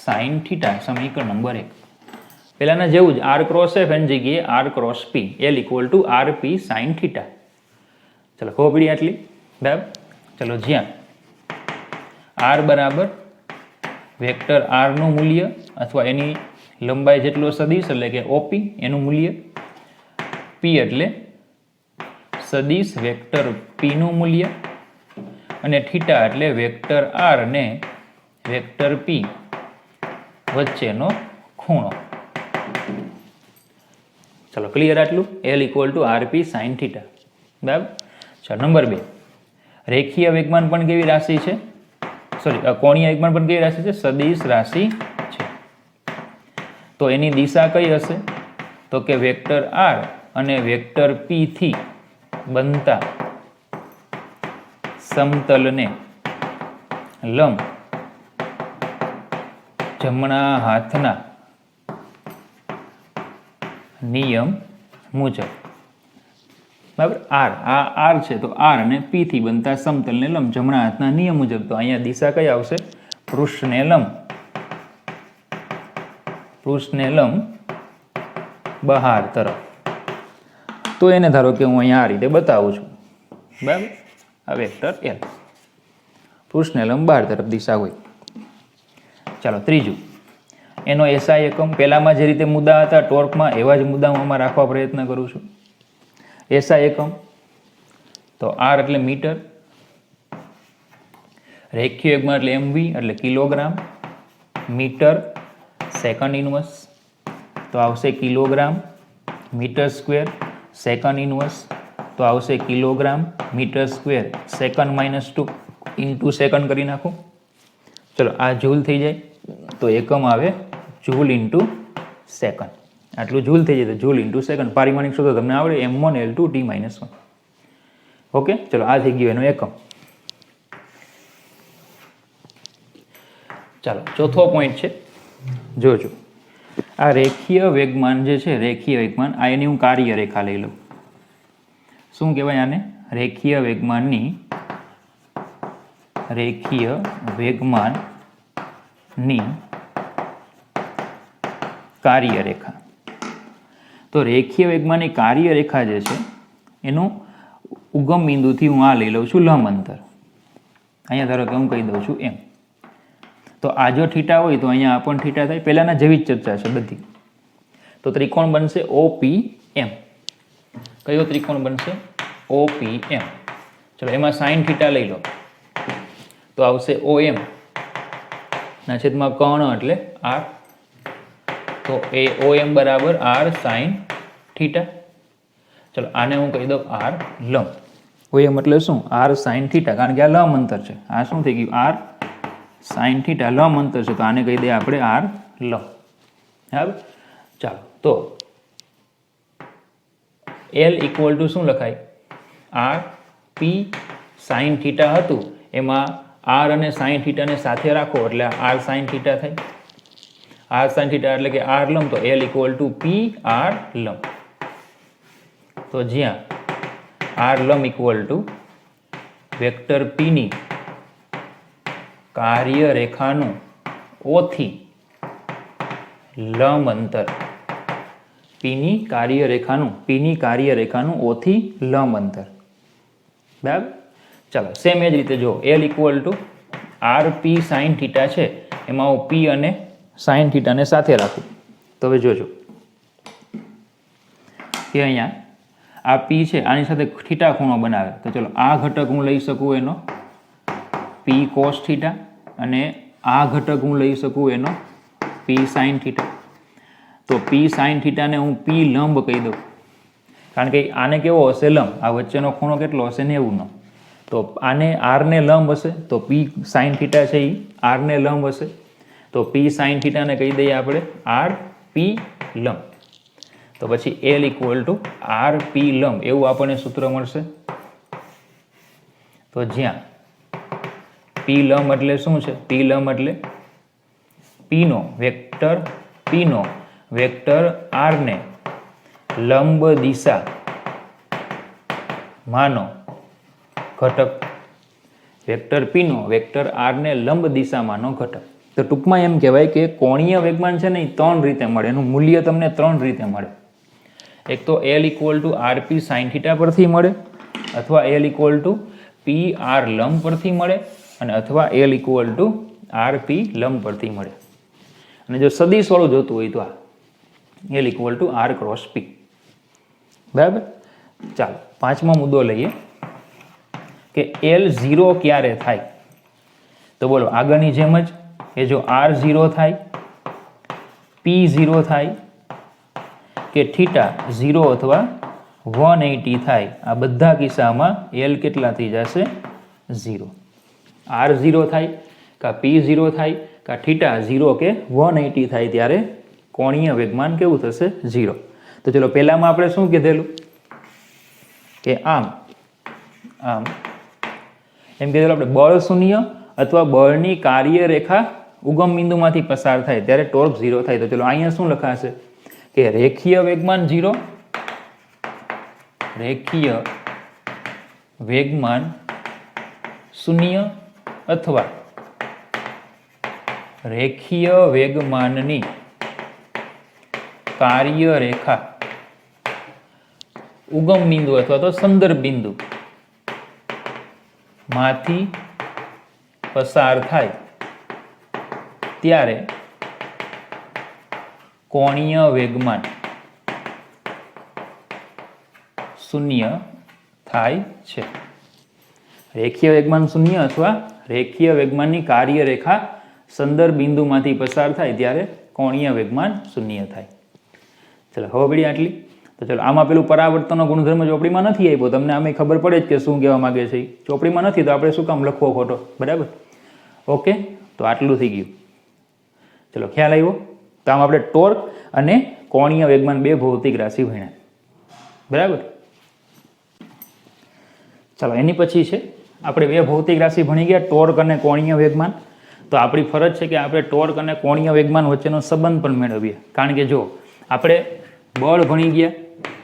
સાઇન થીટા, સમીકરણ નંબર 1. પહેલાના જેવું જ r ક્રોસ f એની જગ્યાએ r cross p, L equal two rp sine theta. ચલો, ખબર પડી આટલી? બરાબર. ચલો, જ્યાં r બરાબર વેક્ટર r નું મૂલ્ય અથવા એની લંબાઈ જેટલો સદિશ એટલે કે OP એનું મૂલ્ય, p એટલે સદિશ વેક્ટર p નું મૂલ્ય અને થીટા એટલે વેક્ટર r ને વેક્ટર p વચ્ચેનો ખૂણો. ચલો, ક્લિયર આટલું? L equal two rp sine theta. બરાબર. ચાલો, નંબર 2, રેખીય વેગમાન પણ કેવી રાશિ છે? કોણીય વેગમાન પણ કેવી રાશિ છે? સદિશ રાશિ છે. તો એની દિશા કઈ હશે? તો કે વેક્ટર r અને વેક્ટર p થી બનતા સમતલને લંબ જમણા હાથના નિયમ મુજબ. બરાબર. આ r છે તો r અને p થી બનતા સમતલને લંબ જમણા હાથના નિયમ મુજબ. તો અહીંયા દિશા કઈ આવશે? પૃષ્ઠને લંબ. પૃષ્ઠને લંબ બહાર તરફ. તો એને ધારો કે હું અહીંયા આ રીતે બતાવું છું. બરાબર. આ વેક્ટર L. પૃષ્ઠને લંબ બહાર તરફ દિશા હોય. ચાલો, ત્રીજું, એનો SI એકમ પહેલામાં જે રીતે મુદ્દા હતા ટોર્કમાં એવા જ મુદ્દા હું આમાં રાખવા પ્રયત્ન કરું છું. SI એકમ તો R એટલે મીટર, રેખીય વેગમાન એટલે MV એટલે કિલોગ્રામ, મીટર સેકન્ડ ઇનવર્સ તો આવશે kilogram metre square, second inverse તો આવશે kilogram metre square second -2 into second કરી નાખું. ચલો, આ જૂલ થઈ જાય તો એકમ આવે જૂલ ઇન્ટુ સેકન્ડ. આટલું જૂલ થઈ જાય તો જૂલ ઇન્ટુ સેકન્ડ. પારિમાણિક સૂત્ર તમને આવડે, m1 L2 T-1. ઓકે. ચલો, આ થઈ ગયો એનો એકમ. ચાલો, ચોથો પોઈન્ટ છે, જોજો. આ રેખીય વેગમાન જે છે, રેખીય વેગમાન, આ એની હું કાર્ય રેખા લઈ લઉં. શું કહેવાય આને? રેખીય વેગમાનની કાર્ય રેખા. તો રેખીય વેગમાનની કાર્ય રેખા જે છે એનું ઉગમ બિંદુથી હું આ લઈ લઉં છું લંબ અંતર. અહીંયા ધારો કે હું કહી દઉં છું એમ. તો આ જો થીટા હોય તો અહીંયા આ પણ થીટા થાય. પહેલાના જેવી જ ચર્ચા છે બધી. તો ત્રિકોણ બનશે OPM. કયો ત્રિકોણ બનશે? OPM. ચલો, એમાં સાઇન થીટા લઈ લો તો આવશે OM ના છેદમાં કર્ણ એટલે R. તો એ OM બરાબર R સાઇન થીટા. ચલો, આને હું કહી દઉં R લંબ. OM એટલે શું? R સાઇન થીટા, કારણ કે આ લંબ અંતર છે. આ શું થઈ ગયું? R સાઇન થીટા લંબ અંતર છે તો આને કહી દઈએ આપણે R લંબ. બરાબર. ચાલો, તો L ઇક્વલ ટુ શું લખાય? R P સાઇન થીટા હતું એમાં R અને સાઇન થીટાને સાથે રાખો એટલે R સાઇન થીટા થાય. R સાઇન થીટા એટલે કે R લંબ, તો L equal two P R લંબ. તો જ્યાં R લંબ ઇક્વલ ટુ વેક્ટર P ની કાર્ય રેખાનું O થી લંબ અંતર, P ની કાર્ય રેખાનું O થી લંબ અંતર. બરાબર. ચાલો, સેમ એ જ રીતે જો L equal two RP sign theta છે એમાં હું P અને સાઇન થીટાને સાથે રાખું તો હવે જોજો કે અહીંયા આ P છે આની સાથે થીટા ખૂણો બનાવે. તો ચલો, આ ઘટક હું લઈ શકું એનો P cos થીટા અને આ ઘટક હું લઈ શકું એનો P સાઇન થીટા. તો પી સાઇન થીટાને હું પી લંબ કહી દઉં, કારણ કે આને કેવો હશે લંબ, આ વચ્ચેનો ખૂણો કેટલો હશે 90નો, તો આને આરને લંબ હશે તો પી સાઇન થીટા છે એ આરને લંબ હશે, તો પી સાઇન થીટાને કહી દઈએ આપણે આર પી લંબ, તો પછી L equal to R P લંબ એવું આપણને સૂત્ર મળશે. તો જ્યાં પી લંબ એટલે શું છે, પી લંબ એટલે પીનો વેક્ટર આરને લંબ દિશા માનો ઘટક, વેક્ટર પીનો વેક્ટર આરને લંબ દિશામાંનો ઘટક. તો ટૂંકમાં એમ કહેવાય કે કોણીય વેગમાન છે ને એ 3 રીતે મળે, એનું મૂલ્ય તમને 3 રીતે મળે. એક તો L equal to R P sine theta પરથી મળે, અથવા L equal to P R લંબ પરથી મળે, અને અથવા L equal to R P લંબ પરથી મળે. અને જો સદિશવાળું જોતું હોય તો આ L equal to R cross P. બરાબર. ચાલો પાંચમો મુદ્દો લઈએ કે એલ 0 ક્યારે થાય. તો બોલો આગળની જેમ જ કે જો આર 0 થાય, પી 0 થાય કે થીટા 0 અથવા 180 થાય, આ બધા કિસ્સામાં એલ કેટલા થઈ જશે 0. આર 0 થાય કા પી 0 થાય કા થીટા 0 કે 180 થાય ત્યારે કોણીય વેગમાન કેવું થશે 0. તો ચલો પહેલામાં આપણે શું કીધેલું કે આમ એમ કીધેલું આપણે બળ શૂન્ય અથવા બળની કાર્યરેખા ઉગમ બિંદુમાંથી પસાર થાય ત્યારે ટોર્ક 0 થાય. તો ચલો અહીંયા શું લખાશે કે રેખીય વેગમાન 0, રેખીય વેગમાન 0 અથવા રેખીય વેગમાનની કાર્યરેખા ઉગમ બિંદુ અથવા તો સંદર્ભ બિંદુ માંથી પસાર થાય ત્યારે કોણીય વેગમાન 0 થાય છે. રેખીય વેગમાન 0 અથવા રેખીય વેગમાનની કાર્યરેખા સંદર્ભ બિંદુમાંથી પસાર થાય ત્યારે કોણીય વેગમાન 0 થાય. ચલો હવે પડી આટલી. તો ચલો આમાં પેલું પરાવર્તનનો ગુણધર્મ ચોપડીમાં નથી આપ્યો, તમને આમે ખબર પડે જ કે શું કહેવા માંગે છે. ચોપડીમાં નથી તો આપણે શું કામ લખવો ખોટો, બરાબર. ઓકે, તો આટલું થઈ ગયું. ચલો ખ્યાલ આવ્યો. તો આમ આપણે ટોર્ક અને કોણીય વેગમાન બે ભૌતિક રાશિ ભણ્યા, બરાબર. ચાલો એની પછી છે આપણે બે ભૌતિક રાશિ ભણી ગયા, ટોર્ક અને કોણીય વેગમાન. તો આપણી ફરજ છે કે આપણે ટોર્ક અને કોણીય વેગમાન વચ્ચેનો સંબંધ પણ મેળવીએ, કારણ કે જો આપણે બળ ભણી ગયા,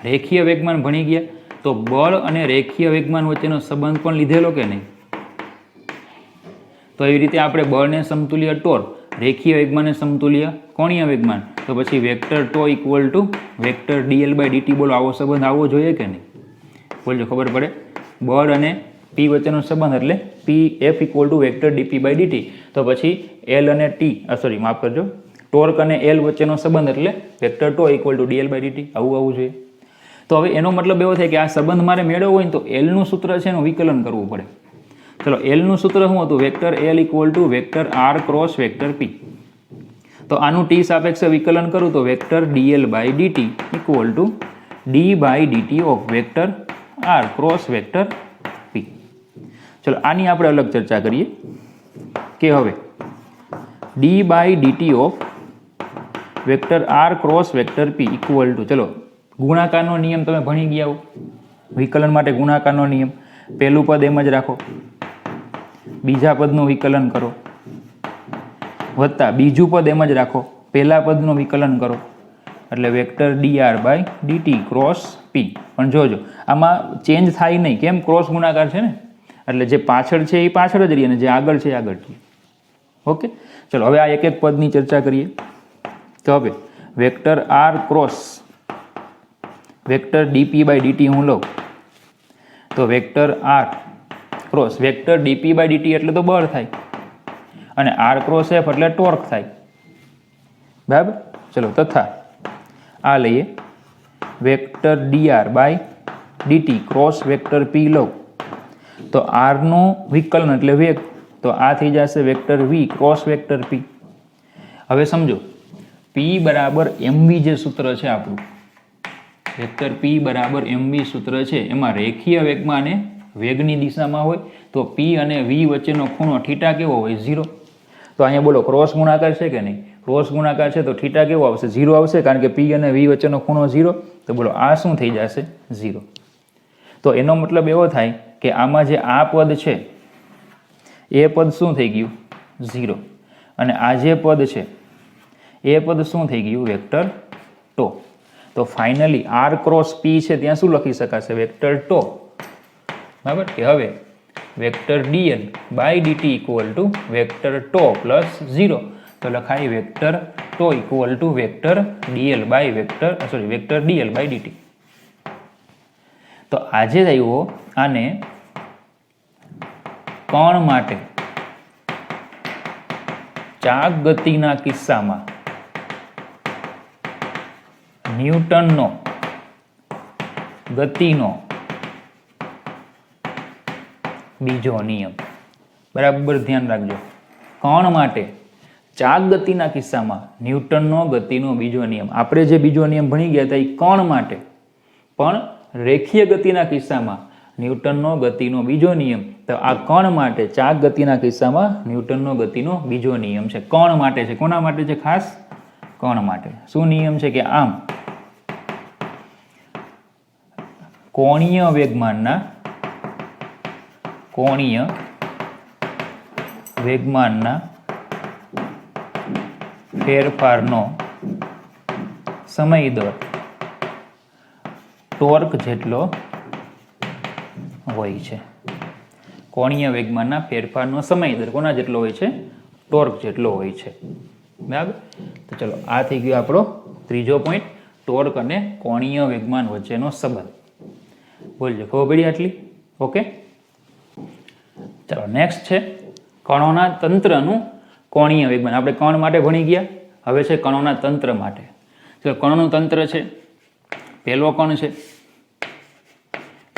રેખીય વેગમાન ભણી ગયા, તો બળ અને રેખીય વેગમાન વચ્ચેનો સંબંધ પણ લીધેલો કે નહીં. તો એવી રીતે આપણે બળને સમતુલ્ય ટોર્ક, રેખીય વેગમાનને સમતુલ્ય કોણીય વેગમાન, તો પછી vector tau equal to vector dL by dt. બોલો આવો સંબંધ આવવો જોઈએ કે નહીં? બોલજો, ખબર પડે. બળ અને પી વચ્ચેનો સંબંધ એટલે P F equal to vector dp by dt. તો પછી એલ અને માફ કરજો, ટોર્ક અને એલ વચ્ચેનો સંબંધ એટલે vector tau equal to dL by dt. આવું આવવું જોઈએ. તો હવે એનો મતલબ એવો થાય કે આ સંબંધ મારે મેળવવો હોય ને તો એલનું સૂત્ર છે એનું વિકલન કરવું પડે. ચલો એલનું સૂત્ર શું હતું? Vector L equal to vector R cross vector P. તો આનું ટી સાપેક્ષે વિકલન કરું તો vector dL by dt equal to D by dt of vector R cross vector P. ચલો આની આપણે અલગ ચર્ચા કરીએ કે હવે D by dt of vector R cross vector P equal to, ચલો ગુણાકારનો નિયમ તમે ભણી ગયા હો, વિકલન માટે ગુણાકારનો નિયમ. પહેલું પદ એમ જ રાખો, બીજા પદનું વિકલન કરો, વત્તા બીજું પદ એમ જ રાખો, પહેલા પદનું વિકલન કરો, એટલે vector dr by dt cross P. પણ જોજો આમાં ચેન્જ થાય નહીં, કેમ? ક્રોસ ગુણાકાર છે ને, એટલે જે પાછળ છે એ પાછળ જ રહીએ અને જે આગળ છે એ આગળ રહીએ. ઓકે, ચલો હવે આ એક એક પદની ચર્ચા કરીએ. તો હવે vector R cross vector dp by dt હું લઉં તો vector R cross vector dp by dt એટલે તો બળ થાય, અને આર ક્રોસ એફ એટલે ટોર્ક થાય, બરાબર. ચલો તથા આ લઈએ vector dr by dt cross vector P લઉં તો આરનું વિકલન એટલે વેગ, તો આ થઈ જશે vector V cross vector P. હવે સમજો પી બરાબર એમવી જે સૂત્ર છે આપણું, વેક્ટર પી બરાબર એમવી સૂત્ર છે, એમાં રેખીય વેગમાં અને વેગની દિશામાં હોય તો પી અને વી વચ્ચેનો ખૂણો થીટા કેવો હોય? 0. તો અહીંયા બોલો ક્રોસ ગુણાકાર છે કે નહીં? ક્રોસ ગુણાકાર છે તો થીટા કેવો આવશે? 0 આવશે, કારણ કે પી અને વી વચ્ચેનો ખૂણો 0. તો બોલો આ શું થઈ જશે? 0. તો એનો મતલબ એવો થાય કે આમાં જે આ પદ છે એ પદ શું થઈ ગયું? 0. અને આ જે પદ છે એ પદ શું થઈ ગયું? વેક્ટર ટો. તો ફાઇનલી આર ક્રોસ પી છે ત્યાં શું લખી શકાશે? Vector tau. બરાબર કે હવે vector dL by dt equal to vector tau plus 0. તો લખાય vector tau equal to vector dL by vector dL by dt. તો આજે આવ્યો આને કણ માટે ચાક ગતિના કિસ્સામાં ન્યૂટનનો ગતિનો બીજો નિયમ. બરાબર ધ્યાન રાખજો, કણ માટે ચાક ગતિના કિસ્સામાં ન્યૂટનનો ગતિનો બીજો નિયમ. આપણે જે બીજો નિયમ ભણી ગયા હતા એ કણ માટે, પણ રેખીય ગતિના કિસ્સામાં ન્યૂટનનો ગતિનો બીજો નિયમ. તો આ કણ માટે ચાક ગતિના કિસ્સામાં ન્યૂટનનો ગતિનો બીજો નિયમ છે. કણ માટે છે. કોના માટે છે? ખાસ કણ માટે. શું નિયમ છે? કે આમ કોણીય વેગમાનના ફેરફારનો સમય દર ટોર્ક જેટલો હોય છે. કોણીય વેગમાનના ફેરફારનો સમય દર કોના જેટલો હોય છે? ટોર્ક જેટલો હોય છે. બરાબર. તો ચલો આ થઈ ગયો આપણો ત્રીજો પોઈન્ટ, ટોર્ક અને કોણીય વેગમાન વચ્ચેનો સંબંધ. બોલજો, ખબર પડી આટલી? ઓકે. ચલો નેક્સ્ટ છે કણોના તંત્રનું કોણીય વેગમાન. આપણે કણ માટે ભણી ગયા, હવે છે કણોના તંત્ર માટે. ચલો કણોનું તંત્ર છે, પહેલો કણ છે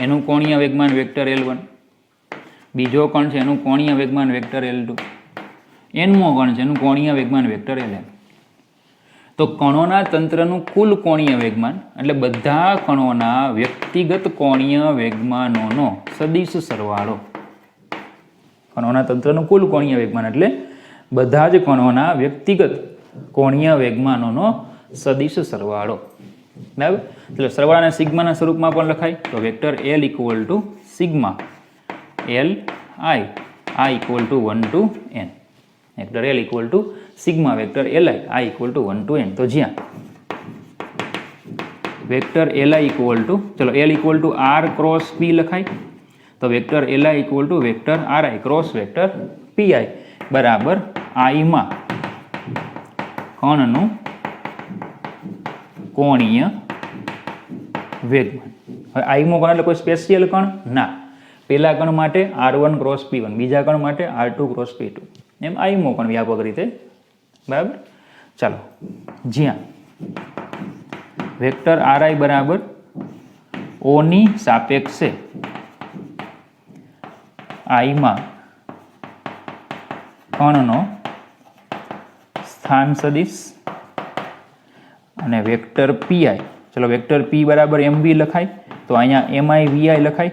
એનું કોણીય વેગમાન વેક્ટર L1, બીજો કણ છે એનું કોણીય વેગમાન વેક્ટર L2, nમો કણ છે એનું કોણીય વેગમાન વેક્ટર Ln. તો કણોના તંત્રનું કુલ કોણીય વેગમાન એટલે બધા કણોના વ્યક્તિગત કોણીય વેગમાનોનો સદિશ સરવાળો. કણોના તંત્રનું કુલ કોણીય વેગમાન એટલે બધા જ કણોના વ્યક્તિગત કોણીય વેગમાનોનો સદિશ સરવાળો. બરાબર. એટલે સરવાળાને સિગ્માના સ્વરૂપમાં પણ લખાય. તો vector L equal to sigma L I equal to 1 to n. Vector L equal to sigma vector Li equal to 1 to n. તો જ્યાં વેક્ટર Li ઇક્વલ ટુ, ચલો L equal to R cross P લખાય. તો vector Li equal to vector Ri cross vector Pi બરાબર I માં કણનું કોણીય વેગમાન. હવે I મો કણ એટલે કોઈ સ્પેશિયલ કણ ના. પહેલા કણ માટે R1 ક્રોસ P1, બીજા કણ માટે R2 cross P2, M I મો કણ વ્યાપક રીતે. બરાબર. ચાલો જ્યાં વેક્ટર Ri બરાબર O ની સાપેક્ષે I માં કણનો સ્થાન સદિશ અને વેક્ટર Pi, ચલો વેક્ટર P બરાબર mv લખાય. તો અહીંયા mi vi લખાય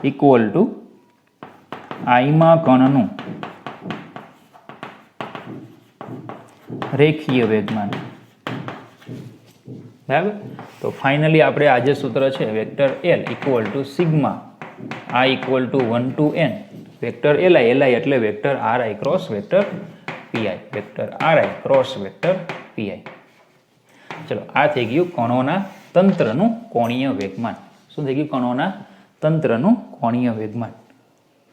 ઇક્વલ ટુ I માં કણનું રેખીય વેગમાન. બરાબર. તો ફાઇનલી આપણે આ જે સૂત્ર છે vector L equal to sigma I equal to 1 to n vector Li એટલે vector Ri cross vector Pi, vector Ri cross vector Pi. ચલો આ થઈ ગયું કણોના તંત્રનું કોણીય વેગમાન. શું થઈ ગયું? કણોના તંત્રનું કોણીય વેગમાન.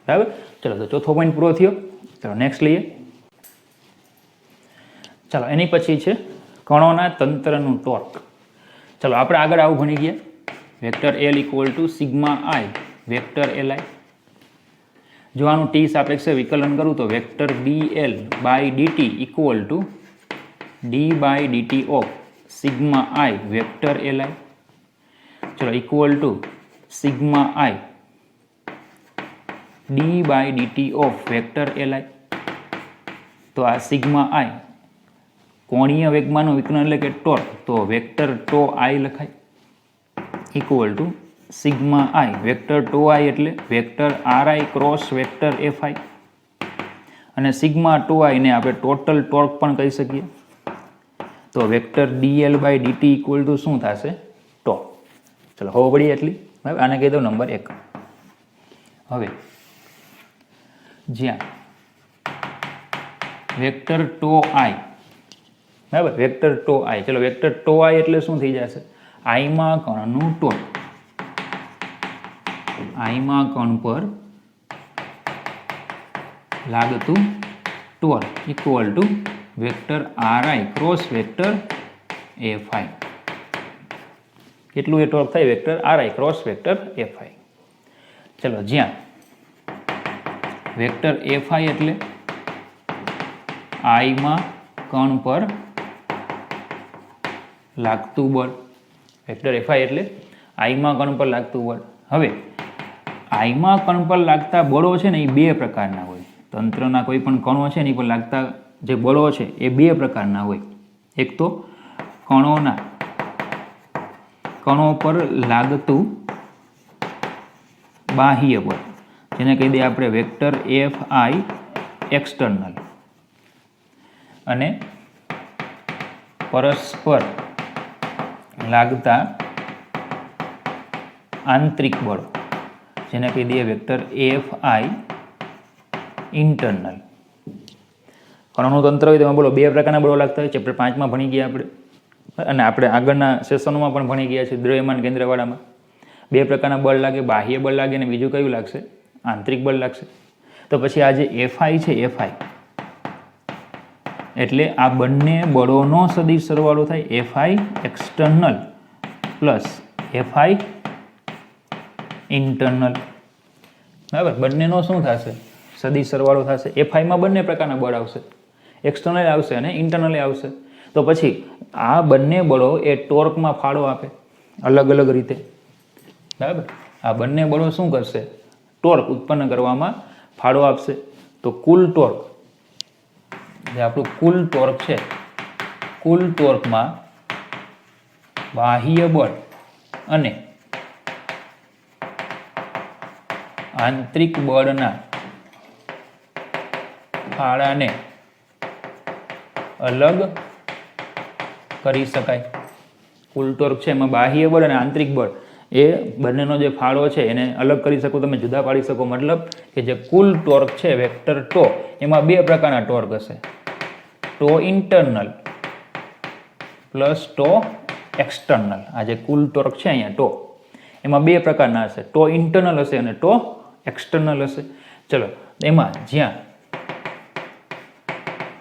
બરાબર. ચલો તો ચોથો પોઈન્ટ પૂરો થયો. ચલો નેક્સ્ટ લઈએ. ચાલો એની પછી છે કણોના તંત્રનું ટોર્ક. ચલો આપણે આગળ આવું ભણી ગયા. Vector L equal to sigma I vector Li. જો આનું ટી સાપેક્ષે વિકલન કરું તો vector dl by dt equal to d by dt of sigma I vector Li. ચલો equal to sigma I d by dt of vector Li. તો આ sigma I કોણીય વેગમાનનું વિકલન એટલે કે ટોર્ક, તો વેક્ટર ટો આઈ લખાય equal to sigma I. Vector tau I એટલે vector R I cross vector F I, અને સિગ્મા ટો આઈને આપણે ટોટલ ટોર્ક પણ કહી શકીએ. તો vector dL by dt equal to શું થશે? ટો. ચલો હવે પડી એટલી. બરાબર, આને કહી દો નંબર 1. હવે જ્યાં વેક્ટર ટો આઈ, બરાબર, વેક્ટર ટો આઈ, ચલો વેક્ટર ટો આઈ એટલે શું થઈ જશે? આઈમાં કણનું ટોર્ક, આઈમાં કણ પર લાગતું torque equal to vector R I cross vector F I. કેટલું એ ટોર્ક થાય? Vector R I cross vector F I. ચલો જ્યાં વેક્ટર એફ આઈ એટલે આઈમાં કણ પર લાગતું બળ, વેક્ટર એફ આઈ એટલે આઈમાં કણ પર લાગતું બળ. હવે આઈમાં કણ પર લાગતા બળો છે ને એ બે પ્રકારના હોય. તંત્રના કોઈ પણ કણો છે એની પર લાગતા જે બળો છે એ બે પ્રકારના હોય. એક તો કણો પર લાગતું બાહ્ય બળ, જેને કહી દઈએ આપણે વેક્ટર એફ આઈ એક્સટર્નલ, અને પરસ્પર લાગતા આંતરિક બળો, જેને કહી દઈએ વેક્ટર એફ આઈ ઇન્ટરનલ. કણોનું તંત્ર હોય તેમાં બોલો બે પ્રકારના બળો લાગતા હોય. ચેપ્ટર 5માં ભણી ગયા આપણે, અને આપણે આગળના સેશનોમાં પણ ભણી ગયા છે. દ્રવ્યમાન કેન્દ્રવાળામાં બે પ્રકારના બળ લાગે, બાહ્ય બળ લાગે અને બીજું કયું લાગશે? આંતરિક બળ લાગશે. તો પછી આ જે એફઆઈ છે, એફઆઈ એટલે આ બંને બળોનો સદિશ સરવાળો થાય. FI external plus FI internal. બરાબર, બંનેનો શું થશે? સદિશ સરવાળો થશે. એફઆઈમાં બંને પ્રકારના બળ આવશે, એક્સટર્નલ આવશે અને ઇન્ટરનલ આવશે. તો પછી આ બંને બળો એ ટોર્કમાં ફાળો આપે અલગ અલગ રીતે. બરાબર, આ બંને બળો શું કરશે? ટોર્ક ઉત્પન્ન કરવામાં ફાળો આપશે. તો કુલ ટોર્ક, જે આપણું કુલ ટોર્ક છે, કુલ ટોર્કમાં બાહ્ય બળ અને આંતરિક બળના ફાળાને અલગ કરી શકાય. કુલ ટોર્ક છે એમાં બાહ્ય બળ અને આંતરિક બળ એ બંનેનો જે ફાળો છે એને અલગ કરી શકો, તમે જુદા પાડી શકો. મતલબ કે જે કુલ ટોર્ક છે વેક્ટર ટો, એમાં બે પ્રકારના ટોર્ક હશે. ટો ઇન્ટરનલ પ્લસ ટો એક્સટર્નલ. આ જે કુલ ટોર્ક છે અહીંયા ટો, એમાં બે પ્રકારના હશે. ટો ઇન્ટરનલ હશે અને ટો એક્સટર્નલ હશે. ચલો એમાં જ્યાં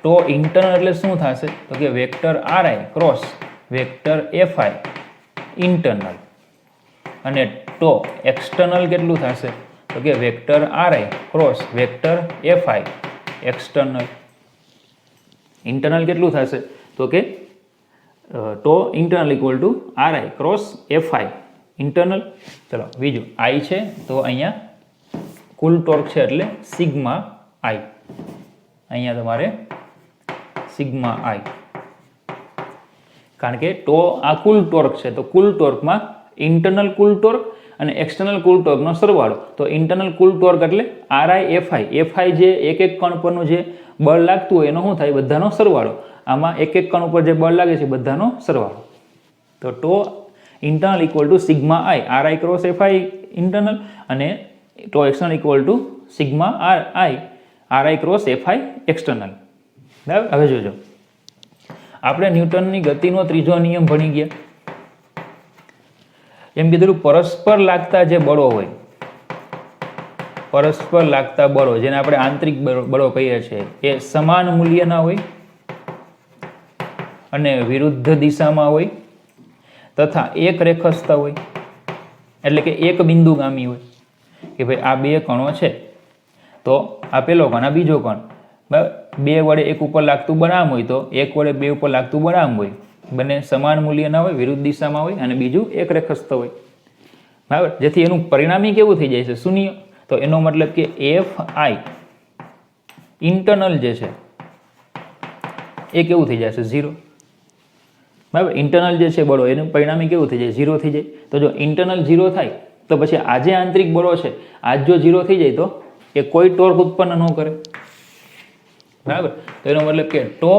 ટો ઇન્ટરનલ એટલે શું થશે? તો કે vector R I cross vector F I internal, અને ટો એક્સટર્નલ કેટલું થશે? તો કે vector R I cross vector F I external. Internal કેટલું થશે? તો કે tau internal equal to R I cross F I internal. ચલો બીજું આઈ છે, તો અહીંયા કુલ ટોર્ક છે એટલે સિગ્મા આઈ. અહીંયા તમારે સિગ્મા આઈ, કારણ કે ટો આ કુલ ટોર્ક છે, તો કુલ ટોર્કમાં ઇન્ટરનલ કુલ ટોર્ક અને એક્સટર્નલ કુલ ટોર્કનો સરવાળો. તો ઇન્ટરનલ કુલ ટોર્ક એટલે આર આઈ એફઆઈ. એફઆઈ જે એક એક કણ પરનું જે બળ લાગતું હોય એનો શું થાય? બધાનો સરવાળો. આમાં એક એક કણ ઉપર જે બળ લાગે છે બધાનો સરવાળો. તો tau internal equal to sigma I, R I cross FI internal, અને tau external equal to sigma R I cross FI external. બરાબર, હવે જોજો, આપણે ન્યૂટનની ગતિનો ત્રીજો નિયમ ભણી ગયા. એમ કીધું પરસ્પર લાગતા જે બળો હોય, પરસ્પર લાગતા બળો જેને આપણે આંતરિક બળો કહીએ છીએ, એ સમાન મૂલ્યના હોય અને વિરુદ્ધ દિશામાં હોય તથા એક રેખસ્થ હોય. એટલે કે એક બિંદુગામી હોય કે ભાઈ આ બે કણો છે, તો આ પેલો કણ, આ બીજો કણ, બરાબર, બે વડે એક ઉપર લાગતું બળ આમ હોય તો એક વડે બે ઉપર લાગતું બળ આમ હોય. બંને સમાન મૂલ્યના હોય, વિરુદ્ધ દિશામાં હોય અને બીજું એક રેખસ્થ હોય. બરાબર, જેથી એનું પરિણામી કેવું થઈ જાય છે? શૂન્ય. તો એનો મતલબ કે એફ આઈ ઇન્ટરનલ જે છે એ કેવું થઈ જશે 0, બરાબર. ઇન્ટરનલ જે છે બળો એનું પરિણામી કેવું થઈ જાય 0 થઈ જાય. તો જો ઇન્ટરનલ 0 થાય તો પછી આ જે આંતરિક બળો છે આ જો 0 થઈ જાય તો એ કોઈ ટોર્ક ઉત્પન્ન ન કરે, બરાબર. તો એનો મતલબ કે ટો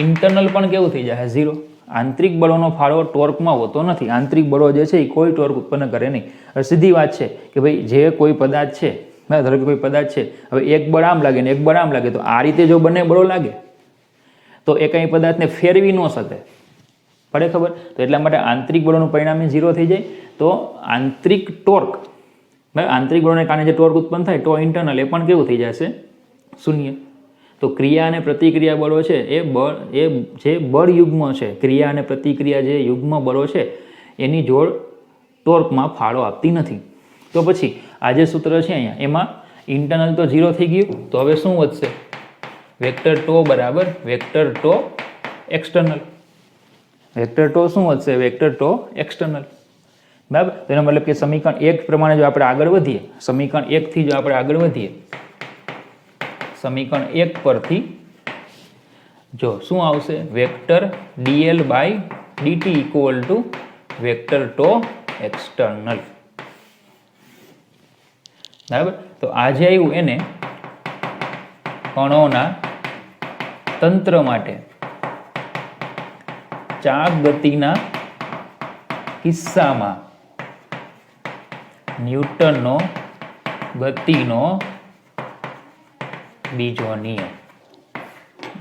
ઇન્ટરનલ પણ કેવું થઈ જાય 0. આંતરિક બળોનો ફાળો ટોર્કમાં હોતો નથી. આંતરિક બળો જે છે એ કોઈ ટોર્ક ઉત્પન્ન કરે નહીં. હવે સીધી વાત છે કે ભાઈ જે કોઈ પદાર્થ છે, ધારો કે કોઈ પદાર્થ છે, હવે એક બળ આમ લાગે ને એક બળ આમ લાગે, તો આ રીતે જો બંને બળો લાગે તો એ કંઈ પદાર્થને ફેરવી ન શકે, પડે ખબર. તો એટલા માટે આંતરિક બળોનું પરિણામે 0 થઈ જાય. તો આંતરિક ટોર્ક, આંતરિક બળોને કારણે જે ટોર્ક ઉત્પન્ન થાય ટો ઇન્ટરનલ એ પણ કેવું થઈ જશે 0. તો ક્રિયા અને પ્રતિક્રિયા બળો છે એ જે બળ યુગ્મ છે, ક્રિયા અને પ્રતિક્રિયા જે યુગ્મ બળો છે એની જોડ ટોર્કમાં ફાળો આપતી નથી. તો પછી આ જે સૂત્ર છે અહીંયા એમાં ઇન્ટરનલ તો 0 થઈ ગયું, તો હવે શું વધશે? વેક્ટર ટો બરાબર વેક્ટર ટો એક્સટર્નલ. વેક્ટર ટો શું વધશે? વેક્ટર ટો એક્સટર્નલ, બરાબર. તેનો મતલબ કે સમીકરણ 1 પ્રમાણે જો આપણે આગળ વધીએ, સમીકરણ 1 થી જો આપણે આગળ વધીએ, સમીકરણ 1 પરથી જો શું આવશે? Vector dl by dt equal to vector tau external, બરાબર. તો આ જે આવ્યું એને કણોના તંત્ર માટે ચાક ગતિના કિસ્સામાં ન્યૂટનનો ગતિનો બીજો નિયમ.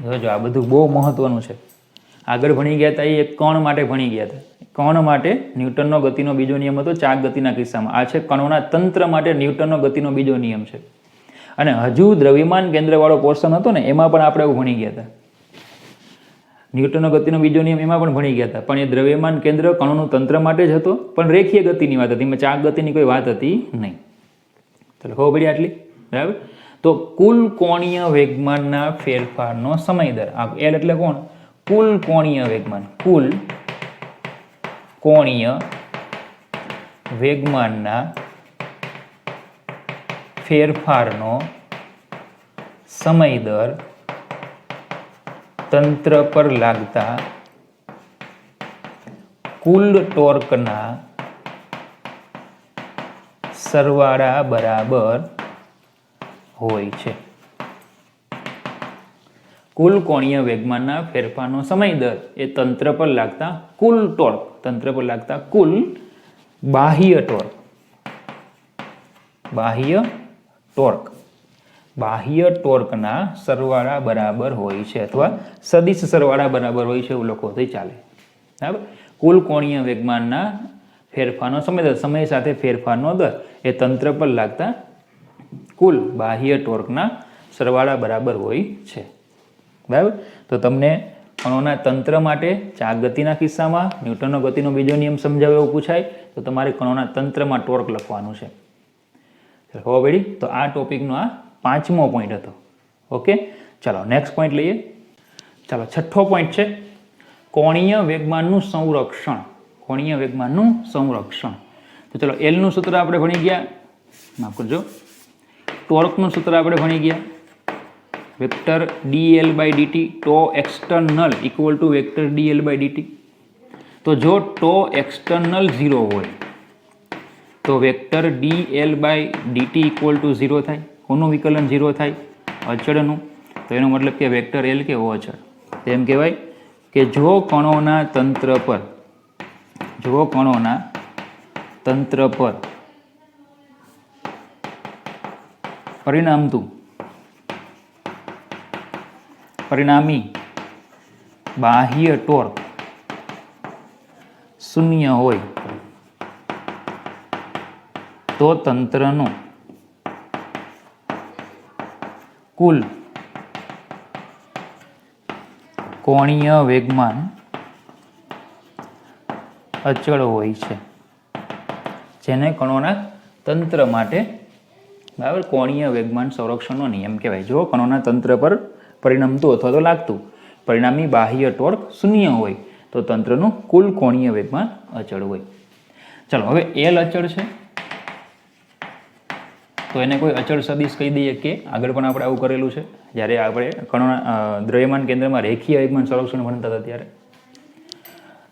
જોજો આ બધું બહુ મહત્વનું છે. આગળ ભણી ગયા હતા એ એક કણ માટે ભણી ગયા હતા. કણ માટે ન્યૂટનનો ગતિનો બીજો નિયમ હતો ચાક ગતિના કિસ્સામાં. આ છે કણોના તંત્ર માટે ન્યૂટનનો ગતિનો બીજો નિયમ છે. અને હજુ દ્રવ્યમાન કેન્દ્રવાળો પોર્શન હતો ને એમાં પણ આપણે એવું ભણી ગયા હતા. ન્યૂટનનો ગતિનો બીજો નિયમ એમાં પણ ભણી ગયા હતા, પણ એ દ્રવ્યમાન કેન્દ્ર કણોનું તંત્ર માટે જ હતો, પણ રેખીય ગતિની વાત હતી, એમાં ચાક ગતિની કોઈ વાત હતી નહીં. ચાલો ખબર પડી આટલી, બરાબર. તો કુલ કોણીય વેગમાનના ફેરફારનો સમય દર, એલ એટલે કોણ? કુલ કોણીય વેગમાન. કુલ કોણીય વેગમાનના ફેરફારનો સમય દર તંત્ર પર લાગતા કુલ ટોર્કના સરવાળા બરાબર હોય છે. કુલ કોણીય વેગમાનના ફેરફારનો સમય દર એ તંત્ર પર લાગતા કુલ ટોર્ક, તંત્ર પર લાગતા કુલ બાહ્ય ટોર્ક, બાહ્ય ટોર્ક, બાહ્ય ટોર્કના સરવાળા બરાબર હોય છે, અથવા સદિશ સરવાળા બરાબર હોય છે એવું લખો તો ચાલે, બરાબર. કુલ કોણીય વેગમાનના ફેરફારનો સમય દર, સમય સાથે ફેરફારનો દર એ તંત્ર પર લાગતા કુલ બાહ્ય ટોર્કના સરવાળા બરાબર હોય છે, બરાબર. તો તમને કણોના તંત્ર માટે ચાક ગતિના કિસ્સામાં ન્યૂટનનો ગતિનો બીજો નિયમ સમજાવે એવું પૂછાય તો તમારે કણોના તંત્રમાં ટોર્ક લખવાનું છે. ખબર પડી? તો આ ટોપિકનો આ 5મો પોઈન્ટ હતો. ઓકે, ચાલો નેક્સ્ટ પોઈન્ટ લઈએ. ચાલો 6થો પોઈન્ટ છે કોણીય વેગમાનનું સંરક્ષણ. કોણીય વેગમાનનું સંરક્ષણ. તો ચલો એલનું સૂત્ર આપણે ભણી ગયા, માફ કરજો, ટોર્કનું સૂત્ર આપણે ભણી ગયા. Vector dl by dt tau external equal to vector dl by dt. તો જો ટો એક્સટર્નલ 0 હોય તો vector dl by dt equal to 0 થાય. કોનું વિકલન 0 થાય? અચળનું. તો એનો મતલબ કે વેક્ટર l કેવો? અચળ. તેમ કહેવાય કે જો કણોના તંત્ર પર, જો કણોના તંત્ર પર પરિણામી બાહ્ય ટોર્ક 0 હોય તો તંત્રનું કુલ કોણીય વેગમાન અચળ હોય છે, જેને કણોના તંત્ર માટે, બરાબર, કોણીય વેગમાન સંરક્ષણનો નિયમ કહેવાય. જો કણોના તંત્ર પર પરિણમતું અથવા તો લાગતું પરિણામી બાહ્ય ટોર્ક 0 હોય તો તંત્રનું કુલ કોણીય વેગમાન અચળ હોય. ચાલો હવે એલ અચળ છે, તો એને કોઈ અચળ સદિશ કહી દઈએ કે આગળ પણ આપણે આવું કરેલું છે જ્યારે આપણે કણોના દ્રવ્યમાન કેન્દ્રમાં રેખીય વેગમાન સંરક્ષણ ભણતા હતા ત્યારે.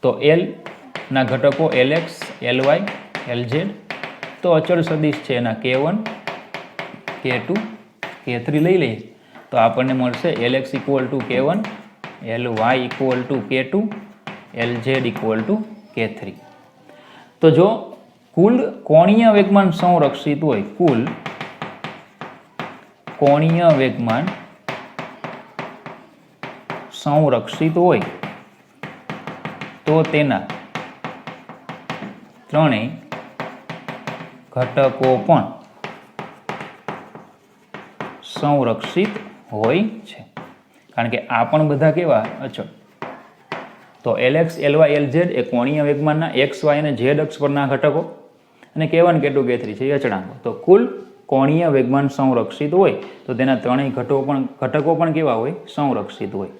તો એલના ઘટકો એલએક્સ, એલવાય, એલઝેડ. તો અચળ સદિશ છે એના K1, K2, K3 લઈ લઈએ તો આપણને મળશે LX equal to K1, LY equal to K2, LZ equal to K3. તો જો કુલ કોણીય વેગમાન સંરક્ષિત હોય, કુલ કોણીય વેગમાન સંરક્ષિત હોય તો તેના ત્રણેય ઘટકો પણ સંરક્ષિત હોય છે, કારણ કે આ પણ બધા કેવા અચળ. તો એલએક્સ, એલવાય, એલઝેડ એ કોણીય વેગમાનના એક્સ, વાય અને ઝેડ અક્ષ પરના ઘટકો અને K1, K2, K3 છે એ અચળાંકો. તો કુલ કોણીય વેગમાન સંરક્ષિત હોય તો તેના ત્રણેય ઘટકો પણ કેવા હોય? સંરક્ષિત હોય.